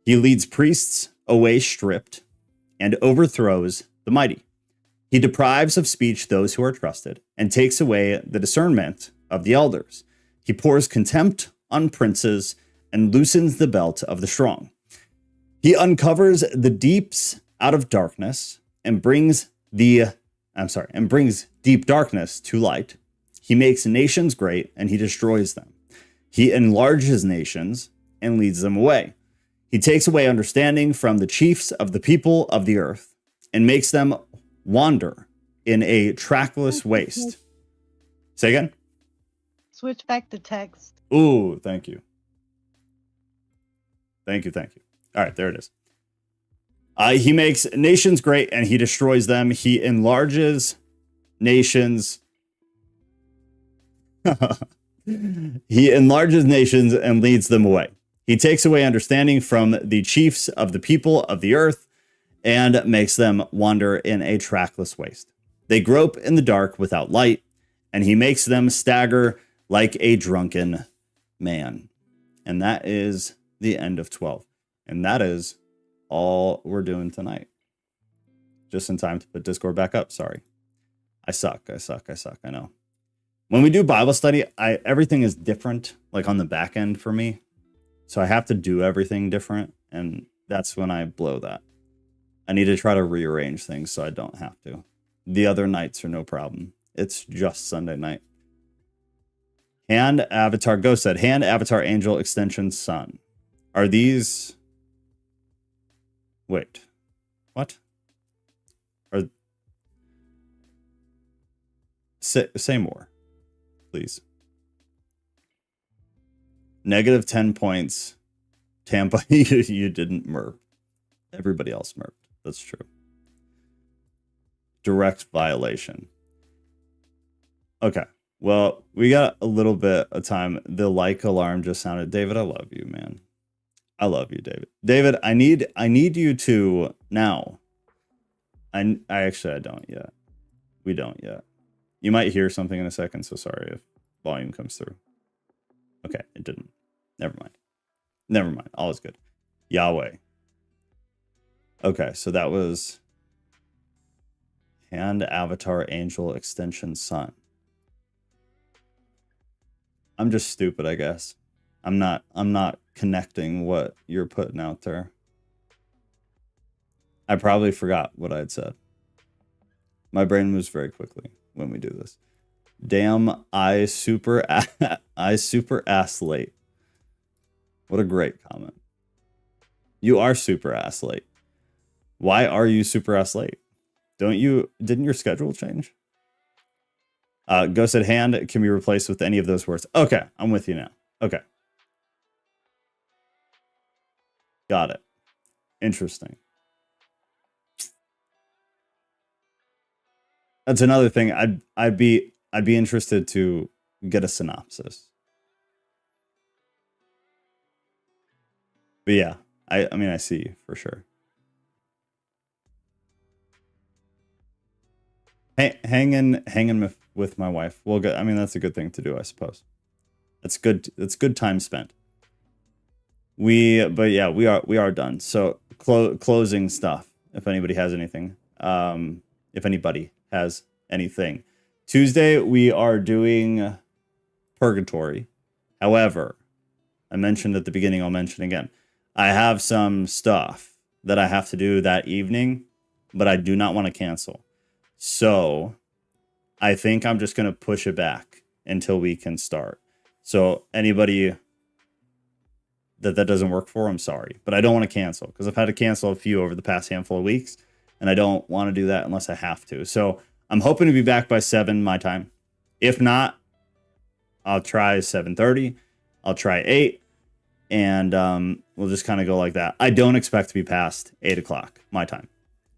He leads priests away stripped and overthrows the mighty. He deprives of speech those who are trusted and takes away the discernment of the elders. He pours contempt on princes and loosens the belt of the strong. He uncovers the deeps out of darkness and brings deep darkness to light. He makes nations great and he destroys them. He enlarges nations and leads them away. He takes away understanding from the chiefs of the people of the earth and makes them wander in a trackless waste. Say again? Switch back to text. Ooh, thank you. Thank you. All right, there it is. He makes nations great and he destroys them. He enlarges nations. He enlarges nations and leads them away. He takes away understanding from the chiefs of the people of the earth and makes them wander in a trackless waste. They grope in the dark without light, and he makes them stagger like a drunken man. And that is the end of 12. And that is all we're doing tonight. Just in time to put Discord back up. Sorry. I suck. I know. When we do Bible study, everything is different, like on the back end for me. So I have to do everything different. And that's when I blow that. I need to try to rearrange things so I don't have to. The other nights are no problem. It's just Sunday night. Hand Avatar Ghost said, Hand Avatar Angel Extension Sun. Are these... Wait. What? Say more, please. Negative 10 points. Tampa, you didn't murk. Everybody else murked. That's true. Direct violation. Okay. Well, we got a little bit of time. The like alarm just sounded. David, I love you, man. I love you, David. David, I need you to now. I don't yet. We don't yet. You might hear something in a second, so sorry if volume comes through. Okay, it didn't. Never mind. All is good. Yahweh. Okay, so that was Hand Avatar Angel Extension Sun. I'm just stupid, I guess. I'm not connecting what you're putting out there. I probably forgot what I'd said. My brain moves very quickly when we do this. Damn, I super ass late. What a great comment. You are super ass late. Why are you super ass late? Didn't your schedule change? Ghost said hand can be replaced with any of those words. Okay, I'm with you now. Okay. Got it. Interesting. That's another thing. I'd be interested to get a synopsis. But yeah, I mean I see you for sure. Hanging with my wife. Well, good. I mean that's a good thing to do, I suppose. That's good. That's good time spent. We are done. So closing stuff. If anybody has anything, Tuesday we are doing Purgatory. However, I mentioned at the beginning, I'll mention again. I have some stuff that I have to do that evening, but I do not want to cancel. So I think I'm just going to push it back until we can start. So anybody that doesn't work for, I'm sorry, but I don't want to cancel because I've had to cancel a few over the past handful of weeks, and I don't want to do that unless I have to. So I'm hoping to be back by 7 my time. If not, I'll try 7:30. I'll try 8, and we'll just kind of go like that. I don't expect to be past 8 o'clock my time,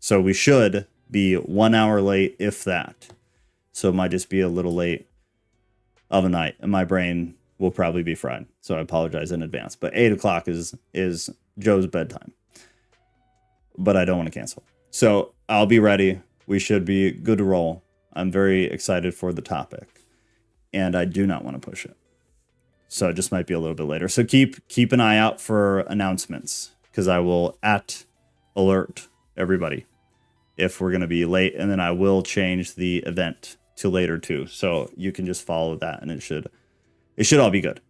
so we should be 1 hour late, if that. So it might just be a little late of a night, and my brain will probably be fried. So I apologize in advance. But 8 o'clock is Joe's bedtime. But I don't want to cancel. So I'll be ready. We should be good to roll. I'm very excited for the topic. And I do not want to push it. So it just might be a little bit later. So keep an eye out for announcements, because I will alert everybody if we're going to be late. And then I will change the event to later too. So you can just follow that, and it should all be good.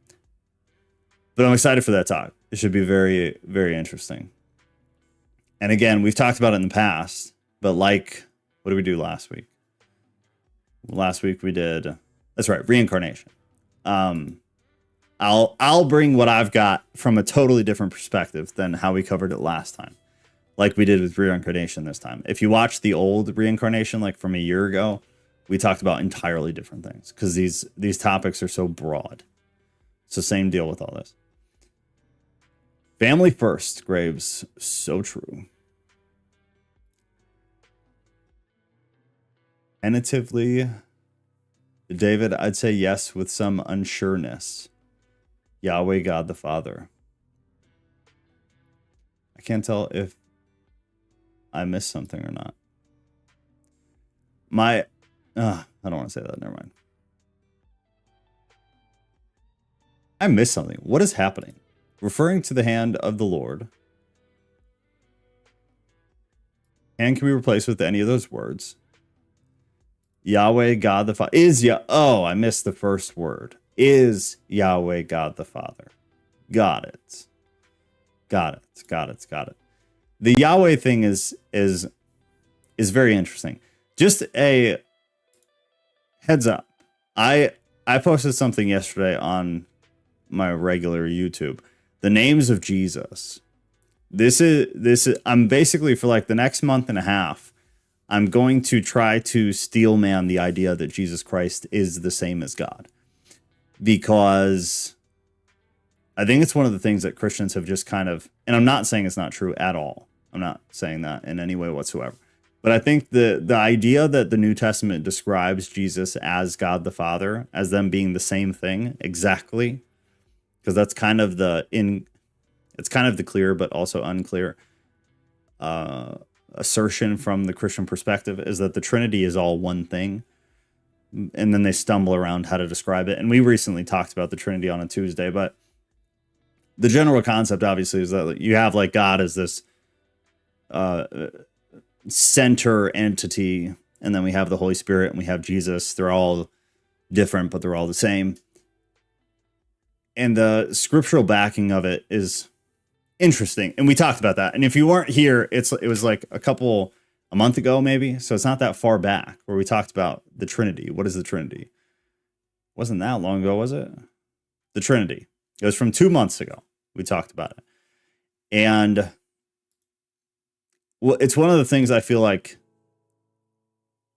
But I'm excited for that talk. It should be very, very interesting. And again, we've talked about it in the past, but like, what did we do last week? Last week we did, that's right, reincarnation. I'll bring what I've got from a totally different perspective than how we covered it last time, like we did with reincarnation this time. If you watch the old reincarnation, like from a year ago, we talked about entirely different things because these topics are so broad. So same deal with all this. Family first, Graves. So true. Tentatively, David, I'd say yes with some unsureness. Yahweh God the Father. I can't tell if I missed something or not. I don't want to say that. Never mind. I missed something. What is happening? Referring to the hand of the Lord. And can be replaced with any of those words. Yahweh God the Father. Oh, I missed the first word. Is Yahweh God the Father. Got it. Got it. The Yahweh thing is very interesting. Just a heads up. I posted something yesterday on my regular YouTube. The names of Jesus. This is I'm basically, for like the next month and a half, I'm going to try to steelman the idea that Jesus Christ is the same as God. Because I think it's one of the things that Christians have just kind of, and I'm not saying it's not true at all. I'm not saying that in any way whatsoever. But I think the idea that the New Testament describes Jesus as God the Father, as them being the same thing exactly, because that's kind of it's kind of the clear but also unclear assertion from the Christian perspective, is that the Trinity is all one thing, and then they stumble around how to describe it. And we recently talked about the Trinity on a Tuesday, but the general concept obviously is that you have like God as this center entity, and then we have the Holy Spirit and we have Jesus. They're all different, but they're all the same. And the scriptural backing of it is interesting. And we talked about that. And if you weren't here, it was like a month ago, maybe. So it's not that far back where we talked about the Trinity. What is the Trinity? Wasn't that long ago, was it? The Trinity. It was from 2 months ago. We talked about it. And well, it's one of the things I feel like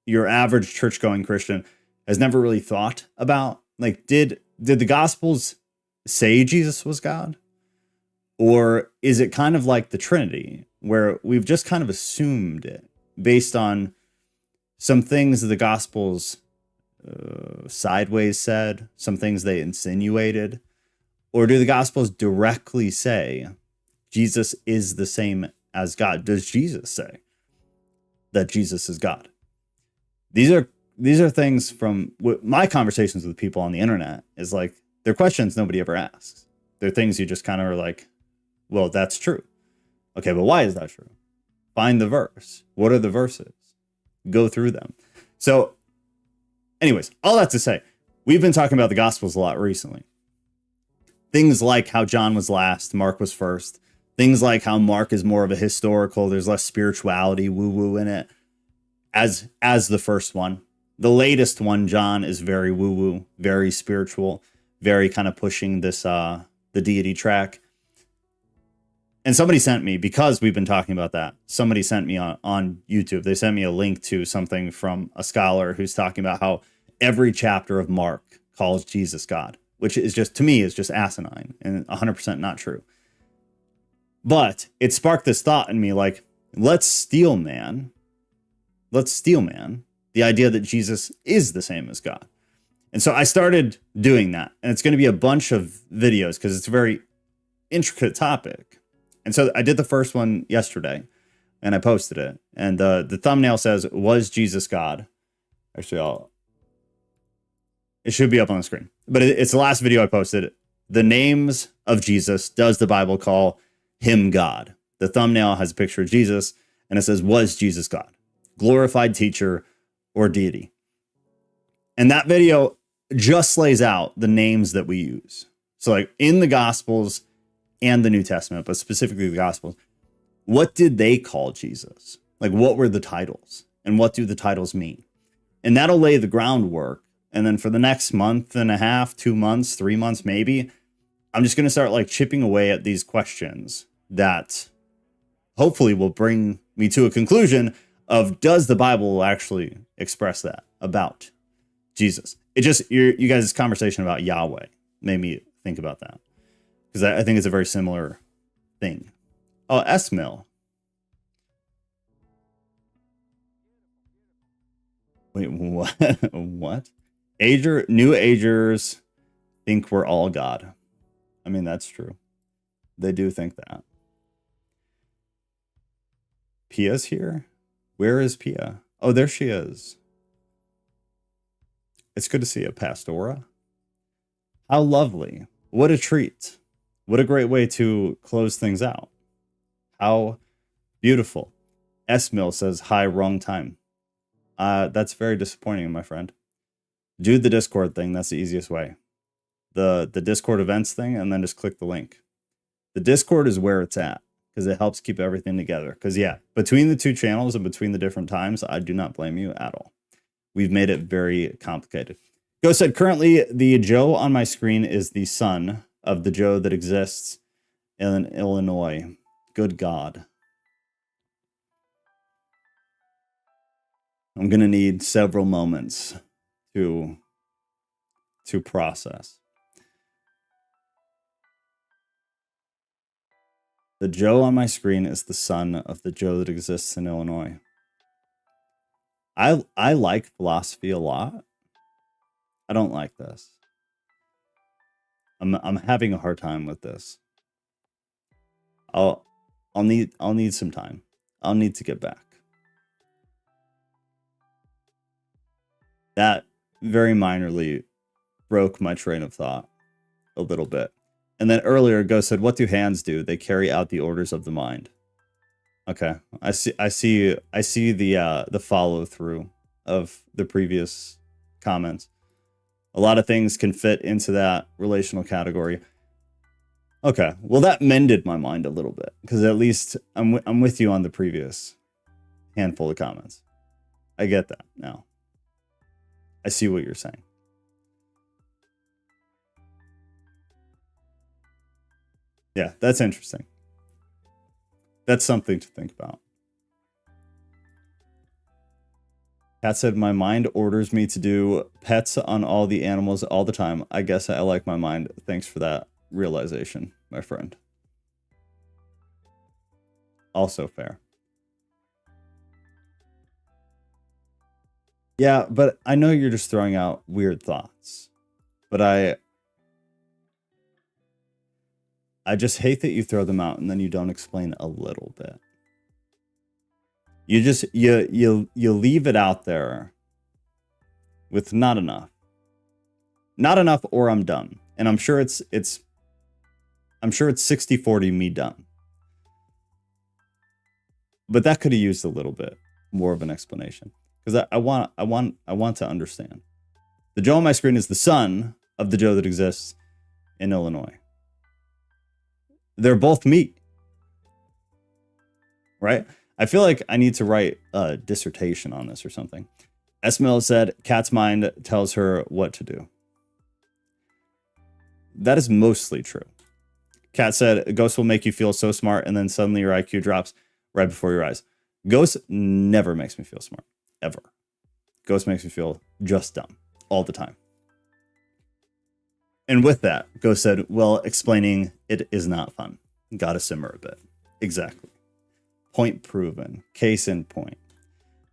your average church-going Christian has never really thought about. Like, did the Gospels say Jesus was God? Or is it kind of like the Trinity, where we've just kind of assumed it based on some things the Gospels sideways said, some things they insinuated? Or do the Gospels directly say Jesus is the same as God? Does Jesus say that Jesus is God? These are things from my conversations with people on the internet, is like, they're questions nobody ever asks. They're things you just kind of are like, well, that's true. Okay, but why is that true? Find the verse. What are the verses? Go through them. So anyways, all that to say, we've been talking about the Gospels a lot recently. Things like how John was last, Mark was first. Things like how Mark is more of a historical, there's less spirituality, woo-woo in it, as the first one. The latest one, John, is very woo-woo, very spiritual, very kind of pushing this the deity track. And somebody sent me, because we've been talking about that, somebody sent me on YouTube, they sent me a link to something from a scholar who's talking about how every chapter of Mark calls Jesus God, which is just, to me, is just asinine and 100% not true. But it sparked this thought in me, like, let's steel man the idea that Jesus is the same as God. And so I started doing that, and it's going to be a bunch of videos because it's a very intricate topic. And so I did the first one yesterday, and I posted it. And the thumbnail says, "Was Jesus God?" Actually, it should be up on the screen. But it's the last video I posted. The names of Jesus. Does the Bible call him God? The thumbnail has a picture of Jesus, and it says, "Was Jesus God? Glorified teacher or deity?" And that video just lays out the names that we use. So like in the Gospels and the New Testament, but specifically the Gospels, what did they call Jesus? Like, what were the titles, and what do the titles mean? And that'll lay the groundwork. And then for the next month and a half, 2 months, 3 months, maybe, I'm just going to start like chipping away at these questions that hopefully will bring me to a conclusion of, does the Bible actually express that about Jesus? It just, you guys' conversation about Yahweh made me think about that, because I think it's a very similar thing. Oh, S-Mill. Wait, what? What? New agers think we're all God. I mean, that's true. They do think that. Pia's here? Where is Pia? Oh, there she is. It's good to see you, Pastora. How lovely. What a treat. What a great way to close things out. How beautiful. S-Mill says, "Hi, wrong time." That's very disappointing, my friend. Do the Discord thing. That's the easiest way. The Discord events thing, and then just click the link. The Discord is where it's at, because it helps keep everything together. Because yeah, between the two channels and between the different times, I do not blame you at all. We've made it very complicated. Go said, currently the Joe on my screen is the son of the Joe that exists in Illinois. Good God. I'm going to need several moments to process. The Joe on my screen is the son of the Joe that exists in Illinois. I like philosophy a lot. I don't like this. I'm having a hard time with this. I'll need some time. I'll need to get back. That very minorly broke my train of thought a little bit. And then earlier, Ghost said, "What do hands do? They carry out the orders of the mind." Okay, I see the follow through of the previous comments. A lot of things can fit into that relational category. Okay, well that mended my mind a little bit, because at least I'm with you on the previous handful of comments. I get that now. I see what you're saying. Yeah, that's interesting. That's something to think about. Kat said, "My mind orders me to do pets on all the animals all the time. I guess I like my mind." Thanks for that realization, my friend. Also fair. Yeah, but I know you're just throwing out weird thoughts. But I just hate that you throw them out and then you don't explain a little bit. You just you leave it out there with not enough. Not enough, or I'm done. And I'm sure it's 60-40 me done. But that could have used a little bit more of an explanation, because I want to understand. The Joe on my screen is the son of the Joe that exists in Illinois. They're both me, right? I feel like I need to write a dissertation on this or something. S. Mill said, "Kat's mind tells her what to do." That is mostly true. Kat said, Ghost will make you feel so smart, and then suddenly your IQ drops right before your eyes. Ghost never makes me feel smart, ever. Ghost makes me feel just dumb all the time. And with that, Ghost said, well, explaining it is not fun. Gotta simmer a bit. Exactly. Point proven. Case in point.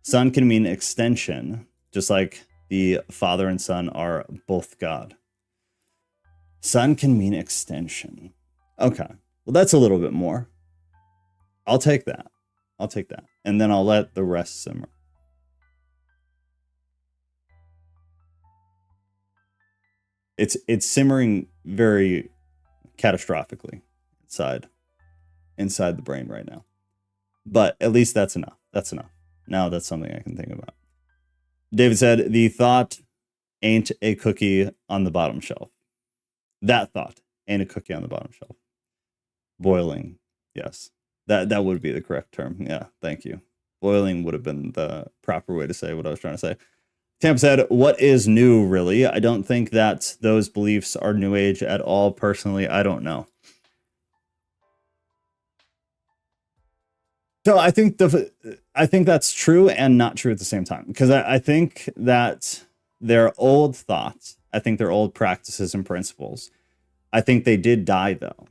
Son can mean extension, just like the Father and Son are both God. Son can mean extension. Okay. Well, that's a little bit more. I'll take that. I'll take that. And then I'll let the rest simmer. It's simmering very catastrophically inside the brain right now. But at least that's enough. That's enough. Now that's something I can think about. David said, the thought ain't a cookie on the bottom shelf. That thought ain't a cookie on the bottom shelf. Boiling. Yes. That would be the correct term. Yeah. Thank you. Boiling would have been the proper way to say what I was trying to say. Tampa said, what is new, really? I don't think that those beliefs are New Age at all. Personally, I don't know. So I think that's true and not true at the same time, because I think that they're old thoughts. I think they're old practices and principles. I think they did die, though.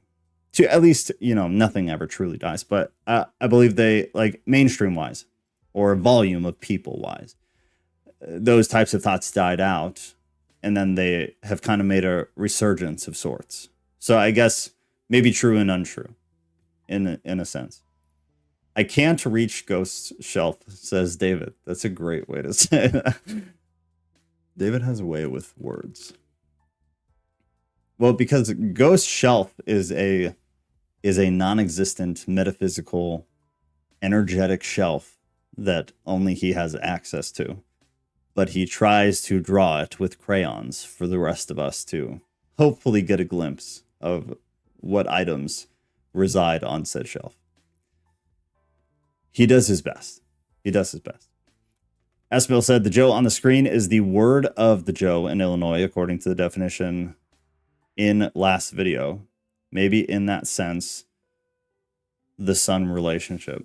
To at least, nothing ever truly dies. But I believe they, like mainstream-wise or volume of people-wise, those types of thoughts died out, and then they have kind of made a resurgence of sorts. So I guess maybe true and untrue in a sense. I can't reach Ghost's shelf, says David. That's a great way to say that. David has a way with words. Well, because Ghost shelf is a non-existent metaphysical energetic shelf that only he has access to. But he tries to draw it with crayons for the rest of us to hopefully get a glimpse of what items reside on said shelf. He does his best. He does his best. Esmiel said, the Joe on the screen is the word of the Joe in Illinois, according to the definition in last video. Maybe in that sense, the son relationship.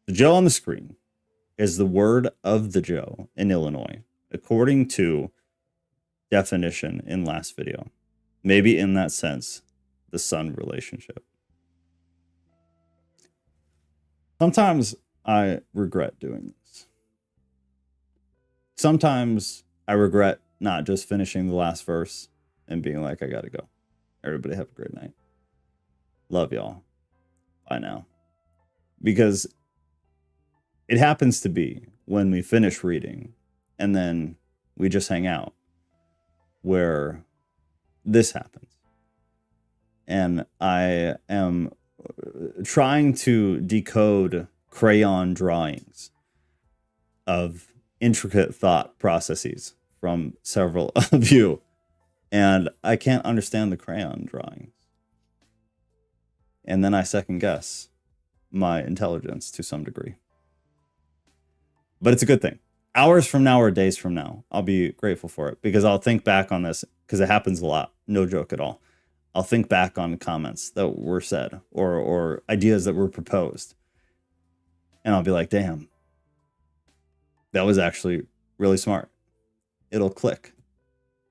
The Joe on the screen is the word of the Joe in Illinois, according to definition in last video. Maybe in that sense, the son relationship. Sometimes I regret doing this. Sometimes I regret not just finishing the last verse and being like, I gotta go. Everybody have a great night. Love y'all. Bye now. Because it happens to be when we finish reading and then we just hang out where this happens. And I am trying to decode crayon drawings of intricate thought processes from several of you. And I can't understand the crayon drawings. And then I second guess my intelligence to some degree. But it's a good thing. Hours from now or days from now, I'll be grateful for it, because I'll think back on this, because it happens a lot. No joke at all. I'll think back on comments that were said or ideas that were proposed. And I'll be like, damn, that was actually really smart. It'll click.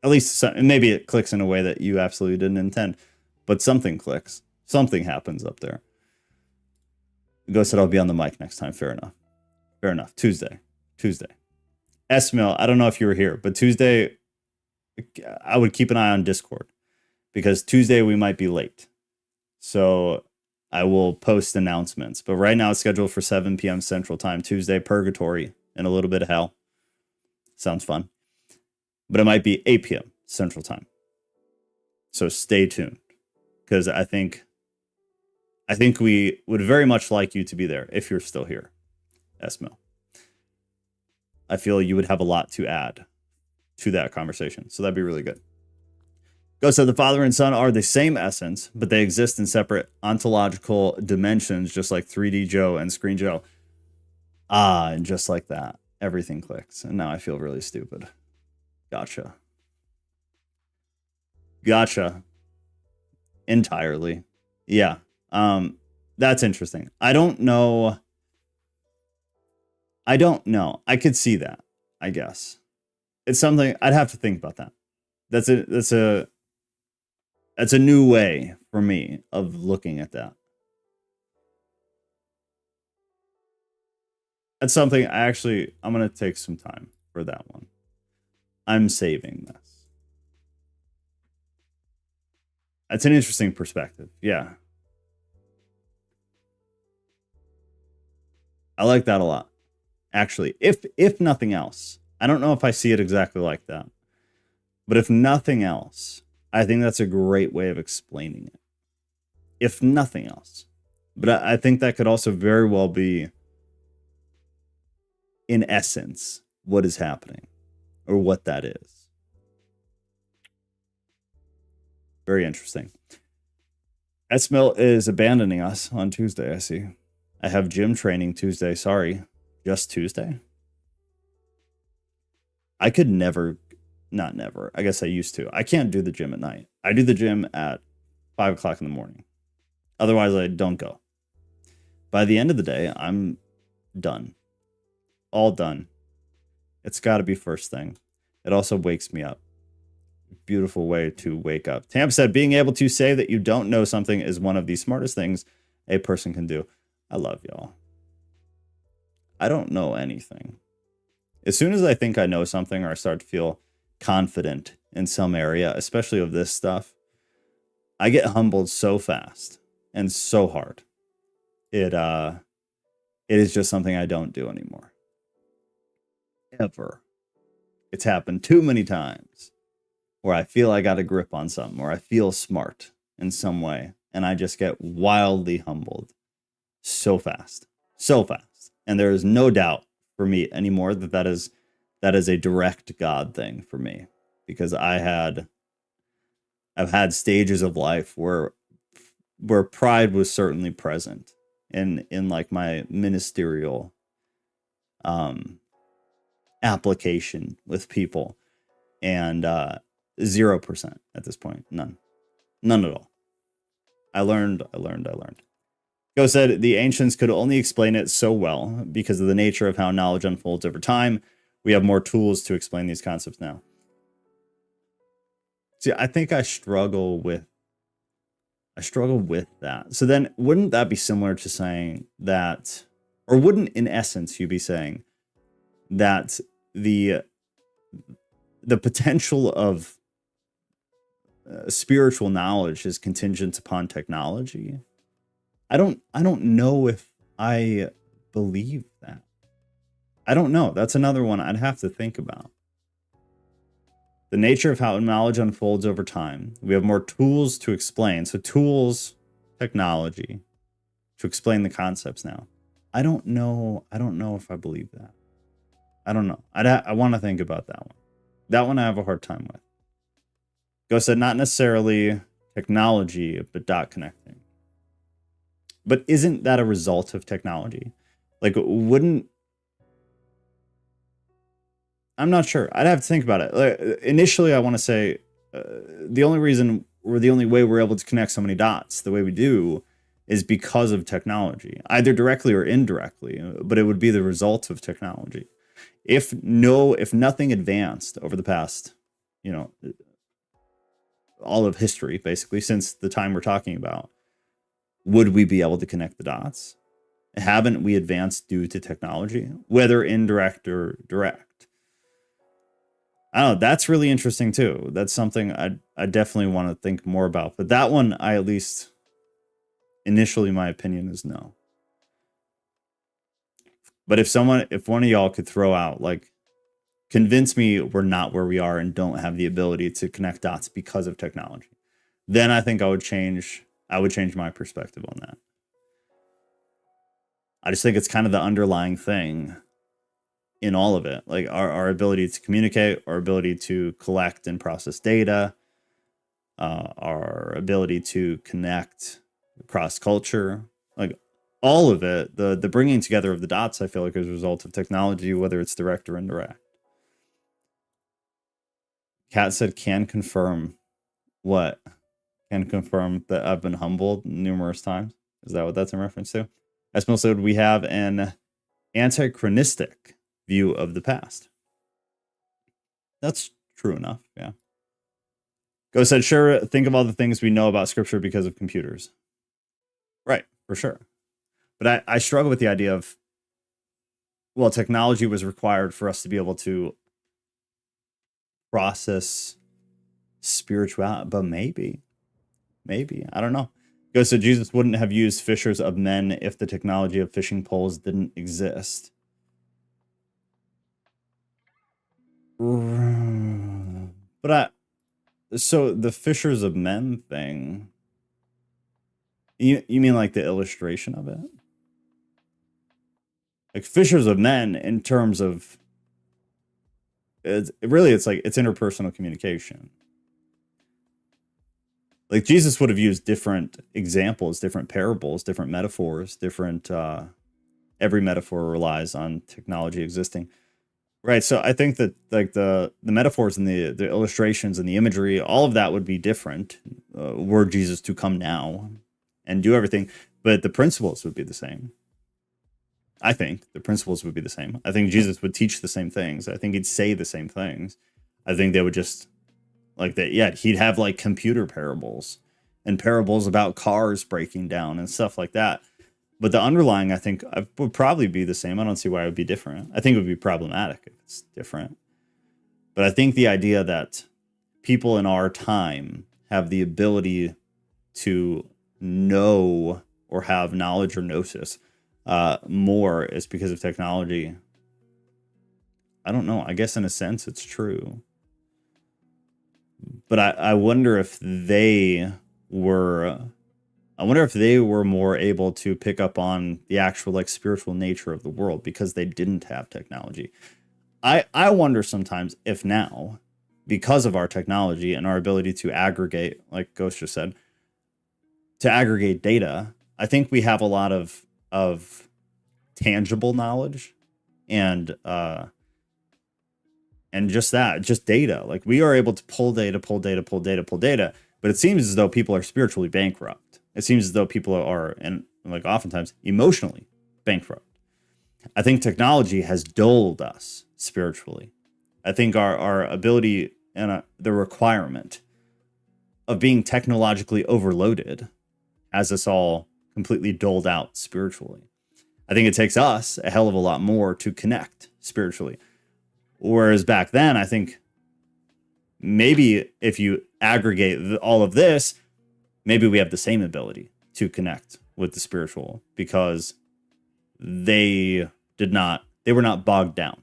At least maybe it clicks in a way that you absolutely didn't intend, but something clicks. Something happens up there. Ghost said I'll be on the mic next time. Fair enough. Fair enough. Tuesday. Esmiel, I don't know if you were here, but Tuesday, I would keep an eye on Discord, because Tuesday we might be late. So I will post announcements. But right now it's scheduled for 7 p.m. Central Time. Tuesday, Purgatory and a little bit of Hell. Sounds fun. But it might be 8 p.m. Central Time. So stay tuned, because I think we would very much like you to be there if you're still here, Esmo. I feel you would have a lot to add to that conversation. So that'd be really good. Ghost said the Father and Son are the same essence, but they exist in separate ontological dimensions, just like 3D Joe and Screen Joe. And just like that, everything clicks. And now I feel really stupid. Gotcha. Gotcha. Entirely. Yeah. That's interesting. I don't know. I could see that, I guess. It's something I'd have to think about that. That's a new way for me of looking at that. That's something I'm going to take some time for that one. I'm saving this. That's an interesting perspective. Yeah. I like that a lot. Actually, if nothing else, I don't know if I see it exactly like that, but if nothing else, I think that's a great way of explaining it. If nothing else, but I think that could also very well be, in essence, what is happening or what that is. Very interesting. Esmil is abandoning us on Tuesday, I see. I have gym training Tuesday. Sorry. Just Tuesday? I could never, not never. I guess I used to. I can't do the gym at night. I do the gym at 5 o'clock in the morning. Otherwise, I don't go. By the end of the day, I'm done. All done. It's got to be first thing. It also wakes me up. Beautiful way to wake up. Tam said, being able to say that you don't know something is one of the smartest things a person can do. I love y'all. I don't know anything. As soon as I think I know something or I start to feel confident in some area, especially of this stuff, I get humbled so fast and so hard. It is just something I don't do anymore. Ever. It's happened too many times where I feel I got a grip on something, or I feel smart in some way, and I just get wildly humbled so fast. So fast. And there is no doubt for me anymore that is a direct God thing for me, because I've had stages of life where pride was certainly present in like my ministerial application with people, and 0% at this point. None at all. I learned. Go said the ancients could only explain it so well because of the nature of how knowledge unfolds over time. We have more tools to explain these concepts now. See, I think I struggle with that. So then wouldn't that be similar to saying that, or wouldn't in essence you be saying that the potential of spiritual knowledge is contingent upon technology? I don't know if I believe that. I don't know. That's another one I'd have to think about. The nature of how knowledge unfolds over time. We have more tools to explain. So tools, technology, to explain the concepts now. I don't know if I believe that. I don't know. I want to think about that one. That one I have a hard time with. Go said not necessarily technology, but dot connecting. But isn't that a result of technology? Like, I'm not sure. I'd have to think about it. Like, initially, I want to say the only reason, or the only way we're able to connect so many dots the way we do is because of technology, either directly or indirectly, but it would be the result of technology. If nothing advanced over the past, all of history, basically, since the time we're talking about, would we be able to connect the dots? Haven't we advanced due to technology, whether indirect or direct? I don't know. That's really interesting too. That's something I definitely want to think more about. But that one, I at least initially, my opinion is no. But if one of y'all could throw out, like, convince me we're not where we are and don't have the ability to connect dots because of technology, then I think I would change my perspective on that. I just think it's kind of the underlying thing in all of it. Like our ability to communicate, our ability to collect and process data, our ability to connect across culture, like all of it, the bringing together of the dots, I feel like is a result of technology, whether it's direct or indirect. Kat said, can confirm. What? Can confirm that I've been humbled numerous times. Is that what that's in reference to? Esmo said we have an anachronistic view of the past. That's true enough, yeah. Go said, sure, think of all the things we know about scripture because of computers. Right, for sure. But I struggle with the idea of, well, technology was required for us to be able to process spirituality, but maybe, I don't know. Go said, Jesus wouldn't have used fishers of men if the technology of fishing poles didn't exist. But so the fishers of men thing, you mean like the illustration of it? Like fishers of men in terms of, it's like it's interpersonal communication. Like Jesus would have used different examples, different parables, different metaphors, different, every metaphor relies on technology existing. Right. So I think that like the metaphors and the illustrations and the imagery, all of that would be different were Jesus to come now and do everything. But the principles would be the same. I think the principles would be the same. I think Jesus would teach the same things. I think he'd say the same things. I think they would just like that. Yeah, he'd have like computer parables and parables about cars breaking down and stuff like that. But the underlying, I think, would probably be the same. I don't see why it would be different. I think it would be problematic if it's different. But I think the idea that people in our time have the ability to know or have knowledge or gnosis more is because of technology. I don't know. I guess in a sense it's true. But I wonder if they were... I wonder if they were more able to pick up on the actual like spiritual nature of the world because they didn't have technology. I wonder sometimes if now, because of our technology and our ability to aggregate, like Ghost just said, to aggregate data, I think we have a lot of tangible knowledge and just data. Like we are able to pull data, but it seems as though people are spiritually bankrupt. It seems as though people are, and like oftentimes, emotionally bankrupt. I think technology has dulled us spiritually. I think our ability and the requirement of being technologically overloaded has us all completely dulled out spiritually. I think it takes us a hell of a lot more to connect spiritually. Whereas back then, I think maybe if you aggregate all of this, maybe we have the same ability to connect with the spiritual because they were not bogged down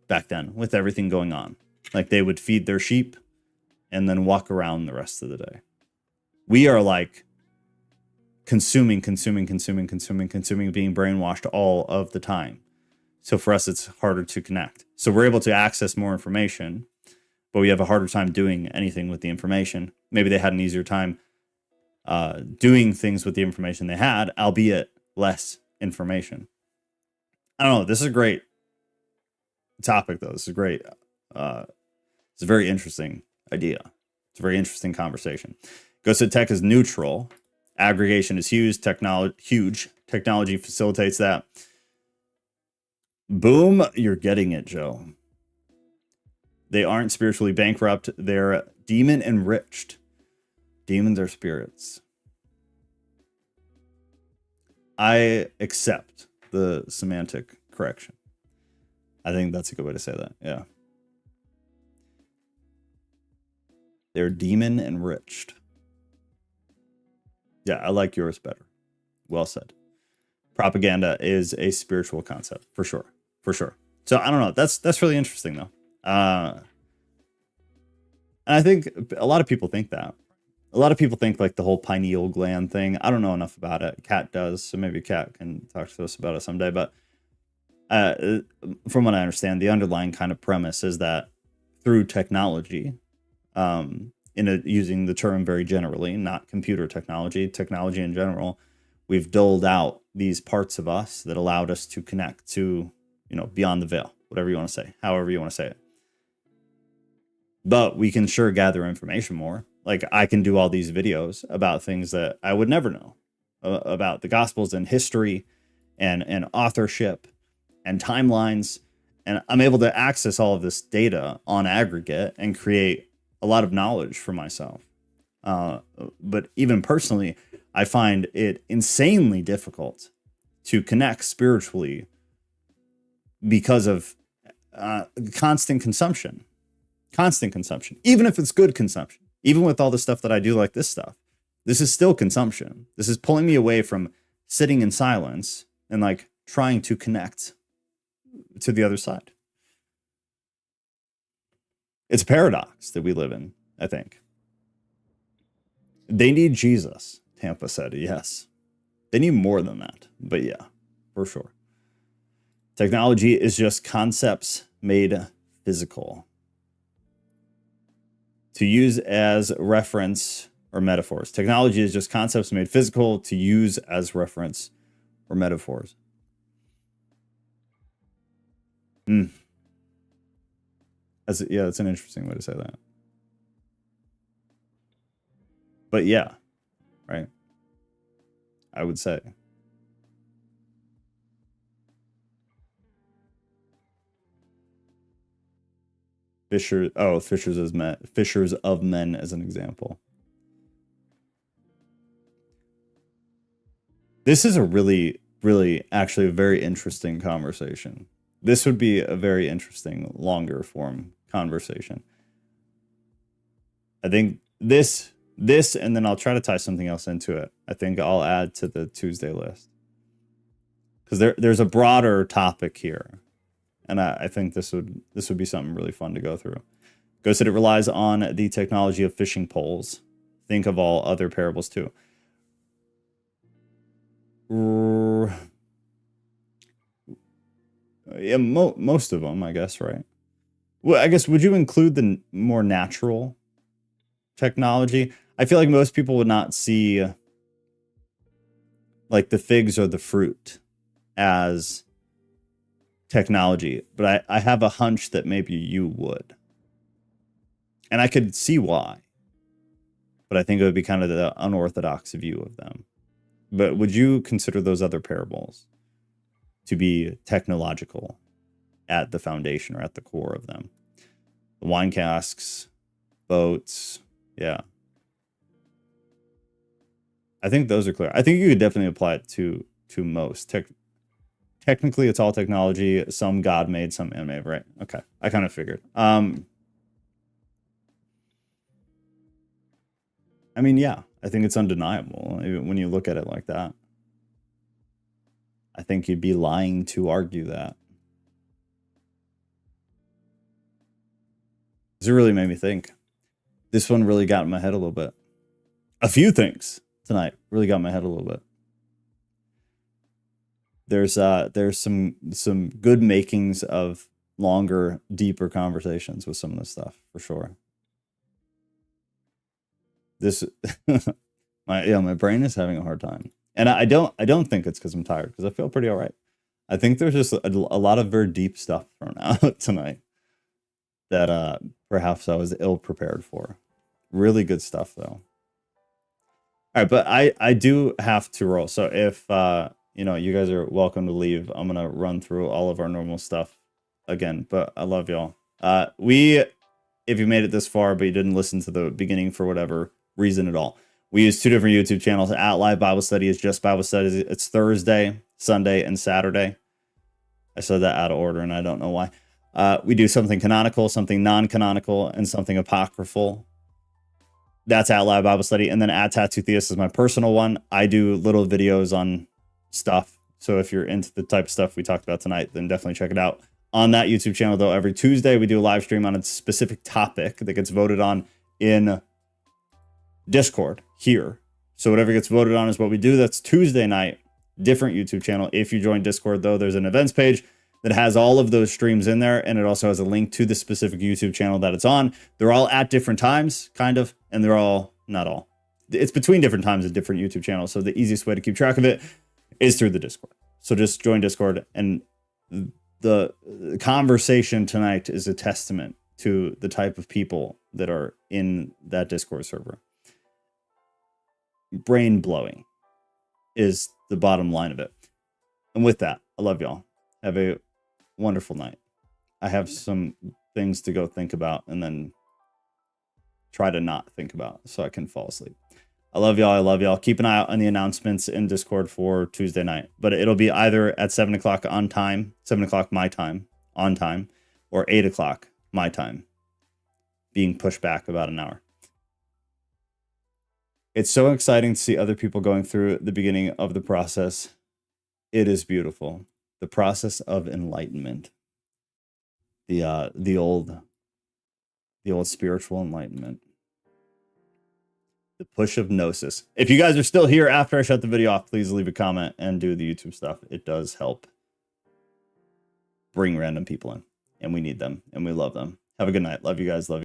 back then with everything going on. Like they would feed their sheep and then walk around the rest of the day. We are like consuming, being brainwashed all of the time. So for us, it's harder to connect. So we're able to access more information, but we have a harder time doing anything with the information. Maybe they had an easier time doing things with the information they had, albeit less information. I don't know. This is a great topic, though. This is great. It's a very interesting idea. It's a very interesting conversation. Ghost of Tech is neutral. Aggregation is huge. Technology facilitates that. Boom. You're getting it, Joe. They aren't spiritually bankrupt. They're demon enriched. Demons are spirits. I accept the semantic correction. I think that's a good way to say that. Yeah. They're demon enriched. Yeah, I like yours better. Well said. Propaganda is a spiritual concept, for sure. For sure. So I don't know. That's really interesting though. And I think a lot of people think that. A lot of people think like the whole pineal gland thing. I don't know enough about it. Kat does, so maybe Kat can talk to us about it someday. But from what I understand, the underlying kind of premise is that through technology, using the term very generally, not computer technology in general, we've doled out these parts of us that allowed us to connect to, beyond the veil, whatever you want to say, however you want to say it. But we can sure gather information more. like I can do all these videos about things that I would never know about the Gospels and history and authorship and timelines. And I'm able to access all of this data on aggregate and create a lot of knowledge for myself. But even personally, I find it insanely difficult to connect spiritually because of constant consumption, even if it's good consumption, even with all the stuff that I do, like this stuff, this is still consumption. This is pulling me away from sitting in silence and like trying to connect to the other side. It's a paradox that we live in, I think. They need Jesus, Tampa said. Yes. They need more than that. But yeah, for sure. Technology is just concepts made physical to use as reference or metaphors. Technology is just concepts made physical to use as reference or metaphors. That's an interesting way to say that. But yeah, right. I would say. Fishers of men as an example. This is a really, really actually a very interesting conversation. This would be a very interesting, longer form conversation. I think this, and then I'll try to tie something else into it. I think I'll add to the Tuesday list. Because there's a broader topic here. And I think this would be something really fun to go through. Ghost said it relies on the technology of fishing poles. Think of all other parables too. Yeah, most of them, I guess, right? Well, I guess, would you include the more natural technology? I feel like most people would not see like the figs or the fruit as technology, but I have a hunch that maybe you would. And I could see why. But I think it would be kind of the unorthodox view of them. But would you consider those other parables to be technological at the foundation or at the core of them? The wine casks, boats, yeah. I think those are clear. I think you could definitely apply it to most. Technically, it's all technology. Some God made, some man made, right? Okay, I kind of figured. I mean, yeah, I think it's undeniable when you look at it like that. I think you'd be lying to argue that. This really made me think. This one really got in my head a little bit. A few things tonight really got in my head a little bit. There's some good makings of longer, deeper conversations with some of this stuff, for sure. This my brain is having a hard time. And I don't think it's because I'm tired, because I feel pretty all right. I think there's just a lot of very deep stuff thrown out tonight that perhaps I was ill prepared for. Really good stuff though. All right, but I do have to roll. So if you guys are welcome to leave. I'm gonna run through all of our normal stuff again, but I love y'all. If you made it this far but you didn't listen to the beginning for whatever reason at all, we use two different YouTube channels. At Live Bible Study is just Bible Studies. It's Thursday, Sunday, and Saturday. I said that out of order, and I don't know why. We do something canonical, something non-canonical, and something apocryphal. That's at Live Bible Study. And then at Tattoo Theist is my personal one. I do little videos on stuff. So if you're into the type of stuff we talked about tonight, then definitely check it out. On that YouTube channel, though, every Tuesday we do a live stream on a specific topic that gets voted on in Discord here. So whatever gets voted on is what we do. That's Tuesday night, different YouTube channel. If you join Discord, though, there's an events page that has all of those streams in there, and it also has a link to the specific YouTube channel that it's on. They're all at different times, kind of, and they're all, not all. It's between different times at different YouTube channels, so the easiest way to keep track of it is through the Discord. So just join Discord, and the conversation tonight is a testament to the type of people that are in that Discord server. Brain blowing is the bottom line of it. And with that, I love y'all. Have a wonderful night. I have some things to go think about and then try to not think about so I can fall asleep. I love y'all. I love y'all. Keep an eye out on the announcements in Discord for Tuesday night, but it'll be either at 7 o'clock on time, 7 o'clock my time, on time, or 8 o'clock my time, being pushed back about an hour. It's so exciting to see other people going through the beginning of the process. It is beautiful. The process of enlightenment. The old spiritual enlightenment. The push of gnosis. If you guys are still here after I shut the video off, please leave a comment and do the YouTube stuff. It does help bring random people in, and we need them, and we love them. Have a good night. Love you guys. Love you.